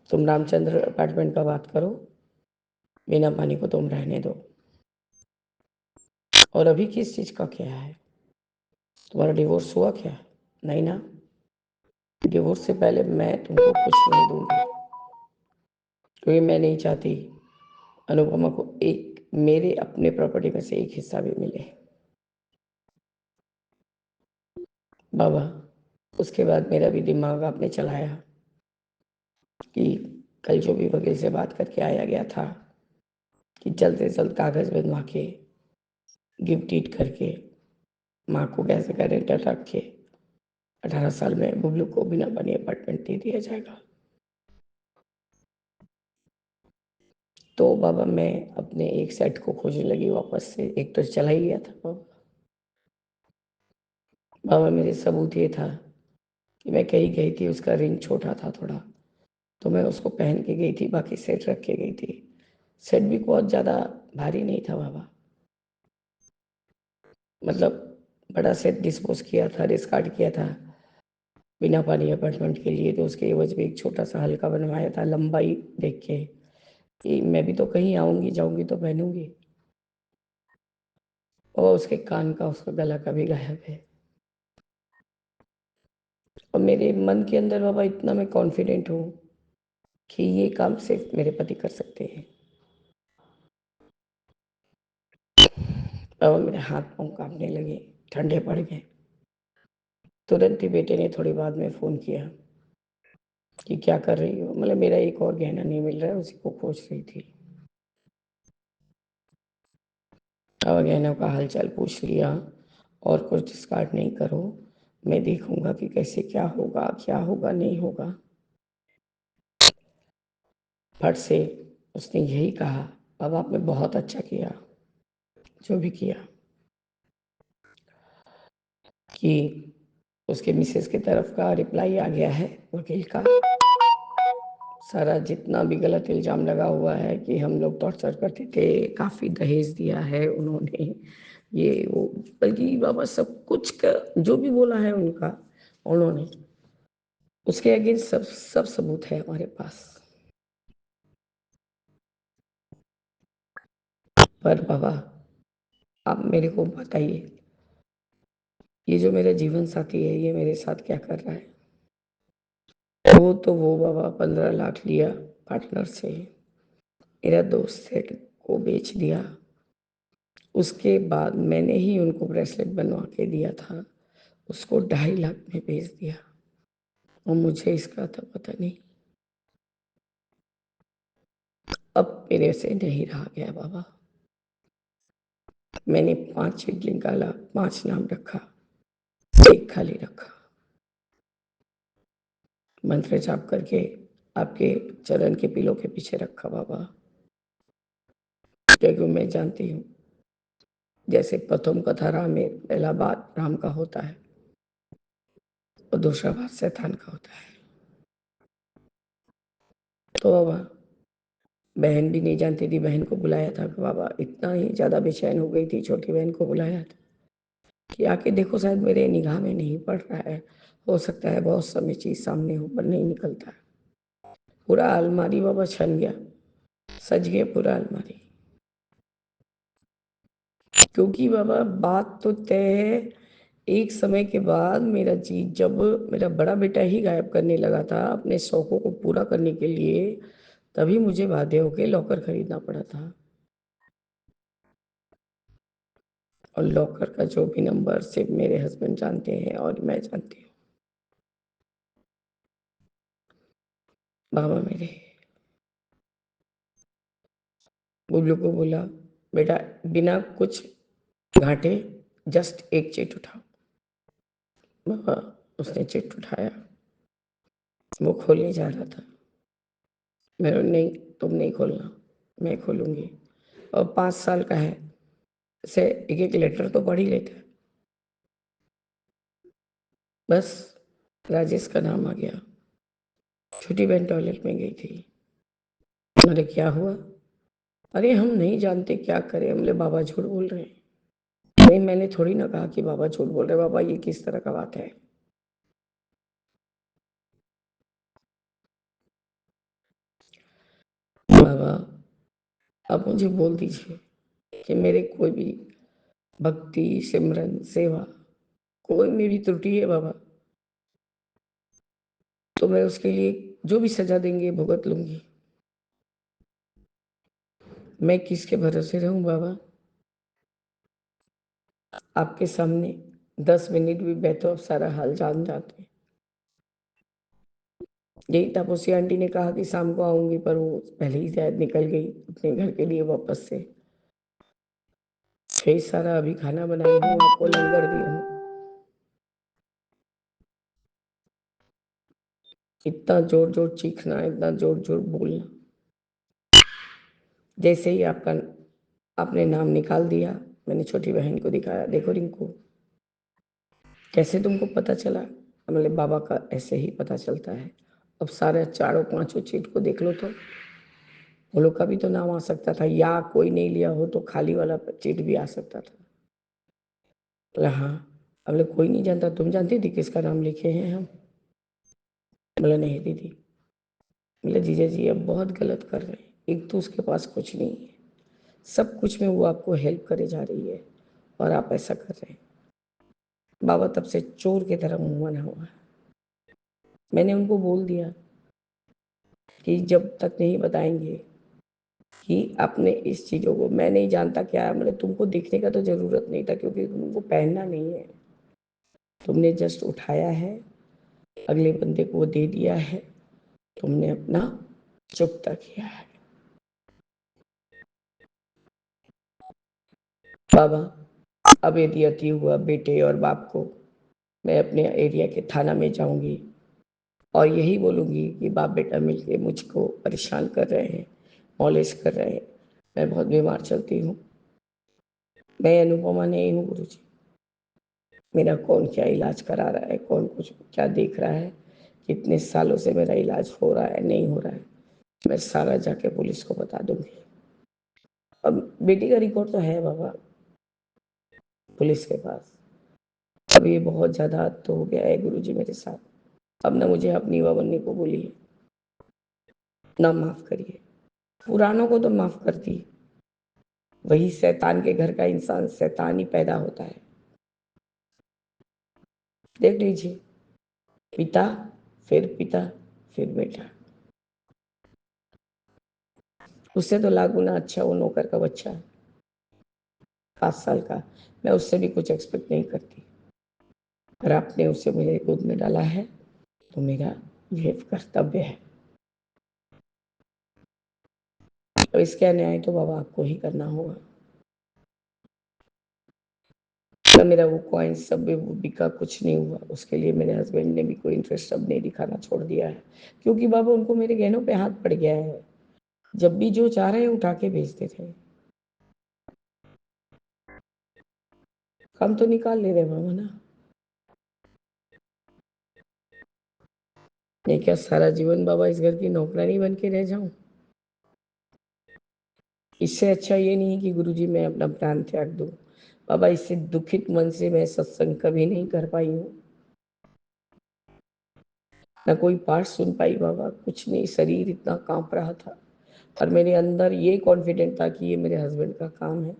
तुम रामचंद्र अपार्टमेंट का बात करो, बिना पानी को तुम रहने दो। और अभी किस चीज का क्या है, तुम्हारा डिवोर्स हुआ क्या? नहीं ना, डिवोर्स से पहले मैं तुमको कुछ नहीं दूंगी, क्योंकि मैं नहीं चाहती अनुपमा को एक मेरे अपने प्रॉपर्टी में से एक हिस्सा भी मिले। बाबा उसके बाद मेरा भी दिमाग आपने चलाया कि कल जो भी वकील से बात करके आया गया था कि जल्द से जल्द कागज बनवा के गिफ्ट डीड करके माँ को कैसे गारंटर रख के 18 साल में बुबलू को बिना बने अपार्टमेंट दे दिया जाएगा। तो बाबा मैं अपने एक सेट को खोजने लगी वापस से, एक तो चला ही गया था बाबा। बाबा मेरे सबूत ये था कि मैं कहीं गई थी, उसका रिंग छोटा था थोड़ा, तो मैं उसको पहन के गई थी, बाकी सेट रख के गई थी। सेट भी बहुत ज़्यादा भारी नहीं था बाबा, मतलब बड़ा सेट डिस्पोज किया था, डिस्कार्ड किया था बिना पानी अपार्टमेंट के लिए, तो उसके एवज में एक छोटा सा हल्का बनवाया था, लंबाई देख के कि मैं भी तो कहीं आऊँगी जाऊँगी तो पहनूंगी। और उसके कान का उसका गला का भी गायब है। और मेरे मन के अंदर बाबा इतना मैं कॉन्फिडेंट हूँ कि ये काम सिर्फ मेरे पति कर सकते हैं। बाबा मेरे हाथ पाँव कांपने लगे, ठंडे पड़ गए। तुरंत ही बेटे ने थोड़ी बाद में फ़ोन किया कि क्या कर रही हो, मतलब मेरा एक और गहना नहीं मिल रहा है, उसी को खोज रही थी। अब गहनों का हालचाल पूछ लिया और कुछ डिस्कार्ड नहीं करो, मैं देखूंगा कि कैसे क्या होगा नहीं होगा। फट से उसने यही कहा, अब आपने बहुत अच्छा किया जो भी किया, कि उसके मिसेस की तरफ का रिप्लाई आ गया है वकील का। सारा जितना भी गलत इल्ज़ाम लगा हुआ है कि हम लोग टॉर्चर करते थे, काफ़ी दहेज दिया है उन्होंने, ये वो, बल्कि बाबा सब कुछ का जो भी बोला है उनका उन्होंने, उसके अगेंस्ट सब सबूत है हमारे पास। पर बाबा आप मेरे को बताइए, ये जो मेरा जीवन साथी है ये मेरे साथ क्या कर रहा है? वो बाबा 15 लाख लिया पार्टनर से, मेरा दोस्त सेठ को बेच दिया, उसके बाद मैंने ही उनको ब्रेसलेट बनवा के दिया था, उसको 2.5 लाख में बेच दिया, और मुझे इसका तो पता नहीं। अब मेरे से नहीं रहा गया बाबा, मैंने 5 चीट निकाला, 5 नाम रखा, एक खाली रखा, मंत्र जाप करके आपके चरण के पिलो के पीछे रखा बाबा, क्योंकि मैं जानती हूँ जैसे प्रथम कथा राम में पहला बात राम का होता है और दूसरा बात शैतान का होता है। तो बाबा बहन भी नहीं जानती थी, बहन को बुलाया था कि बाबा इतना ही ज़्यादा बेचैन हो गई थी, छोटी बहन को बुलाया था कि आके देखो शायद मेरे निगाह में नहीं पड़ रहा है, हो सकता है बहुत समय चीज़ सामने हो पर नहीं निकलता है। पूरा अलमारी बाबा छन गया, सज गया पूरा अलमारी, क्योंकि बाबा बात तो तय है। एक समय के बाद मेरा जी जब मेरा बड़ा बेटा ही गायब करने लगा था अपने शौकों को पूरा करने के लिए, तभी मुझे बाध्य होकर लॉकर खरीदना पड़ा था। और लॉकर का जो भी नंबर सिर्फ मेरे हस्बैंड जानते हैं और मैं जानती हूँ। बाबा मेरे बुल्लू को बोला, बेटा बिना कुछ घाटे जस्ट एक चिट उठाओ। बाबा उसने चिट उठाया, वो खोलने जा रहा था, मैंने नहीं तुम नहीं खोलना, मैं खोलूंगी। और 5 साल का है, से एक एक लेटर तो पढ़ ही लेता है। बस राजेश का नाम आ गया, छोटी बहन टॉयलेट में गई थी। अरे क्या हुआ? अरे हम नहीं जानते क्या करें। हमले बाबा झूठ बोल रहे हैं। नहीं, मैंने थोड़ी ना कहा कि बाबा झूठ बोल रहे। बाबा ये किस तरह का बात है? बाबा आप मुझे बोल दीजिए कि मेरे कोई भी भक्ति, सिमरन, सेवा, कोई मेरी त्रुटि है बाबा, तो मैं उसके लिए जो भी सजा देंगे भुगत लूंगी। मैं किसके भरोसे रहूं बाबा? आपके सामने 10 मिनट भी बैठो, अब सारा हाल जान जाते हैं। यही तापसी आंटी ने कहा कि शाम को आऊंगी, पर वो पहले ही शायद निकल गई अपने घर के लिए वापस से। फिर सारा अभी खाना बनाई हूँ, आपको लंगर दिया हूँ। इतना जोर जोर चीखना, इतना जोर जोर बोलना। जैसे ही आपने नाम निकाल दिया, मैंने छोटी बहन को दिखाया, देखो रिंकू, कैसे तुमको पता चला? हमारे बाबा का ऐसे ही पता चलता है। अब सारे चारों पांचों चीट को देख लो तो वो लोग का भी तो नाम आ सकता था, या कोई नहीं लिया हो तो खाली वाला चीट भी आ सकता था। बोला हाँ। अब लोग कोई नहीं जानता, तुम जानती थी किसका नाम लिखे हैं हम? बोला नहीं दीदी। बोले जीजा जी अब बहुत गलत कर रहे हैं। एक तो उसके पास कुछ नहीं है, सब कुछ में वो आपको हेल्प करे जा रही है और आप ऐसा कर रहे हैं। बाबा तब से चोर की तरह मुंह बना हुआ है। मैंने उनको बोल दिया कि जब तक नहीं बताएंगे कि आपने इस चीज़ों को, मैं नहीं जानता क्या है, मतलब तुमको देखने का तो ज़रूरत नहीं था क्योंकि तुमको पहनना नहीं है। तुमने जस्ट उठाया है, अगले बंदे को वो दे दिया है, तुमने अपना चुकता किया है। बाबा अब यदि अति हुआ बेटे और बाप को, मैं अपने एरिया के थाना में जाऊंगी और यही बोलूंगी कि बाप बेटा मिलके मुझको परेशान कर रहे हैं, मॉलेज कर रहे हैं। मैं बहुत बीमार चलती हूँ। मैं अनुपमा नहीं हूँ गुरुजी। मेरा कौन क्या इलाज करा रहा है, कौन कुछ क्या देख रहा है, कितने सालों से मेरा इलाज हो रहा है नहीं हो रहा है, मैं सारा जाके पुलिस को बता दूंगी। अब बेटी का रिकॉर्ड तो है बाबा पुलिस के पास। अब ये बहुत ज़्यादा हद तो हो गया है गुरुजी मेरे साथ। अब ना मुझे अपनी वा बनने को बोलिए, ना माफ़ करिए। पुरानों को तो माफ़ करती, वही शैतान के घर का इंसान शैतान ही पैदा होता है। देख लीजिए, पिता फिर बेटा। उससे तो लाख गुना अच्छा वो नौकर का बच्चा है 5 साल का। मैं उससे भी कुछ एक्सपेक्ट नहीं करती, पर आपने उसे मेरे गोद में डाला है तो मेरा ये कर्तव्य है। तो इसका न्याय तो बाबा आपको ही करना होगा। तो मेरा वो कॉइन सब भी वो बिका, कुछ नहीं हुआ। उसके लिए मेरे हस्बैंड ने भी कोई इंटरेस्ट अब नहीं दिखाना छोड़ दिया है, क्योंकि बाबा उनको मेरे गहनों पे हाथ पड़ गया है। जब भी जो चाह रहे हैं उठा के बेचते थे। काम तो निकाल ले रहे बाबा ना। मैं क्या सारा जीवन बाबा इस घर की नौकरानी बन के रह जाऊं? इससे अच्छा ये नहीं कि गुरुजी मैं अपना प्राण त्याग दूं। बाबा इससे दुखित मन से मैं सत्संग कभी नहीं कर पाई हूँ, ना कोई पाठ सुन पाई बाबा, कुछ नहीं। शरीर इतना कांप रहा था और मेरे अंदर ये कॉन्फिडेंट था कि ये मेरे हस्बैंड का काम है।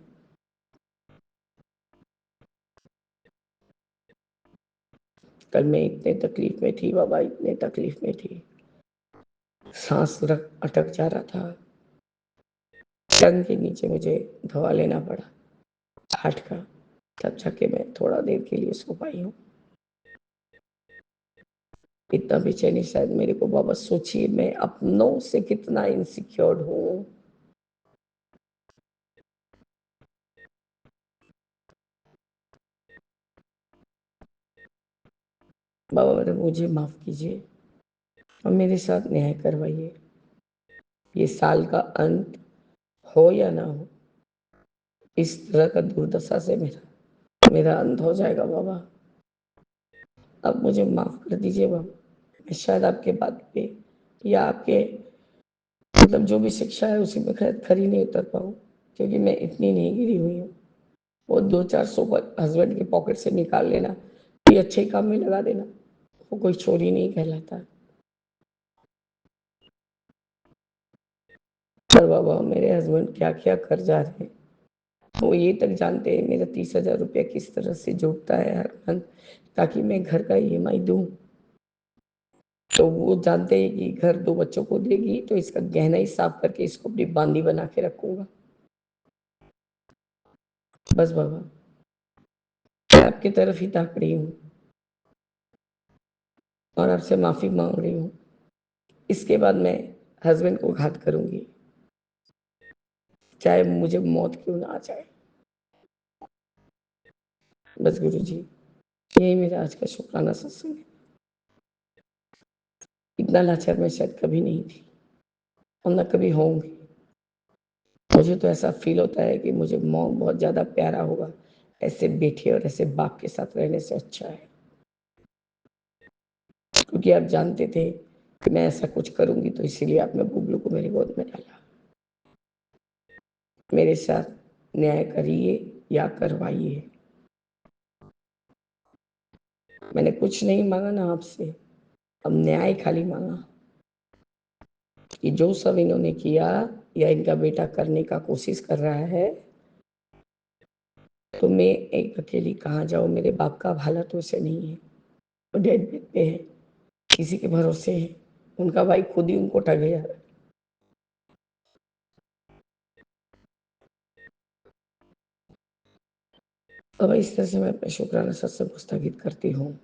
कल मैं इतने तकलीफ में थी बाबा, इतने तकलीफ में थी, सांस अटक जा रहा था। टंग के नीचे मुझे दवा लेना पड़ा हार्ट का, तब जाके मैं थोड़ा देर के लिए सो पाई हूँ। इतना बेचैनी शायद मेरे को बाबा, सोचिए मैं अपनों से कितना इनसिक्योर्ड हूँ। बाबा मुझे माफ कीजिए और मेरे साथ न्याय करवाइए। ये साल का अंत हो या ना हो, इस तरह का दुर्दशा से मेरा अंत हो जाएगा बाबा। अब मुझे माफ कर दीजिए बाबा। मैं शायद आपके बात पे या आपके मतलब जो भी शिक्षा है उसी में खरी नहीं उतर पाऊँ, क्योंकि मैं इतनी नहीं गिरी हुई हूँ। वो 2-400 हस्बैंड के पॉकेट से निकाल लेना, कोई अच्छे काम में लगा देना, वो कोई चोरी नहीं कहलाता। पर बाबा मेरे हस्बैंड क्या क्या कर जा रहे हैं, वो ये तक जानते हैं मेरा 30,000 रुपया किस तरह से जुटता है हर मंथ, ताकि मैं घर का EMI दूं। तो वो जानते हैं कि घर 2 बच्चों को देगी तो इसका गहना ही साफ करके इसको अपनी बांदी बना के रखूंगा। बस बाबा मैं आपकी तरफ ही ताक रही हूँ और आपसे माफी मांग रही हूँ। इसके बाद मैं हस्बैंड को घात करूंगी, चाहे मुझे मौत क्यों ना आ जाए। बस गुरु जी यही मेरा आज का शुक्राना सत्संग है। इतना लाचार मैं शायद कभी नहीं थी और न कभी होंगी। मुझे तो ऐसा फील होता है कि मुझे मौत बहुत ज्यादा प्यारा होगा, ऐसे बेटे और ऐसे बाप के साथ रहने से अच्छा है। क्योंकि आप जानते थे कि मैं ऐसा कुछ करूंगी, तो इसीलिए आपने बुबलू को मेरी गोद में डाला। मेरे साथ न्याय करिए या करवाइए, मैंने कुछ नहीं मांगा ना आपसे, अब न्याय खाली मांगा कि जो सब इन्होंने किया या इनका बेटा करने का कोशिश कर रहा है, तो मैं एक अकेली कहाँ जाऊँ। मेरे बाप का हालत वैसे नहीं है, वो डेड बेड पे है, किसी के भरोसे है। उनका भाई खुद ही उनको ठग गया। अब इस तरह से मैं अपने शुक्राना सत्संग को स्थगित करती हूँ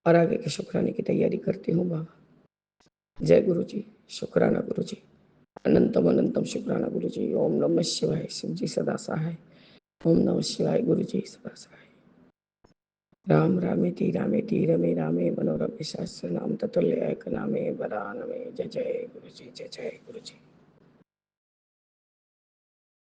और आगे के शुक्राने की तैयारी करती हूँ। बाबा जय गुरु जी, शुक्राना गुरु जी, अनंतम अनंतम शुक्राना गुरु जी। ओम नमः शिवाय, शिव जी सदा सहाय। ओम नमः शिवाय, गुरु जी सदा सहाय। राम रामेति रमे रामे मनोरमे सहस्रनाम ततुल्य नामे वरानमे। जय जय गुरु जी, जय जय गुरु जी।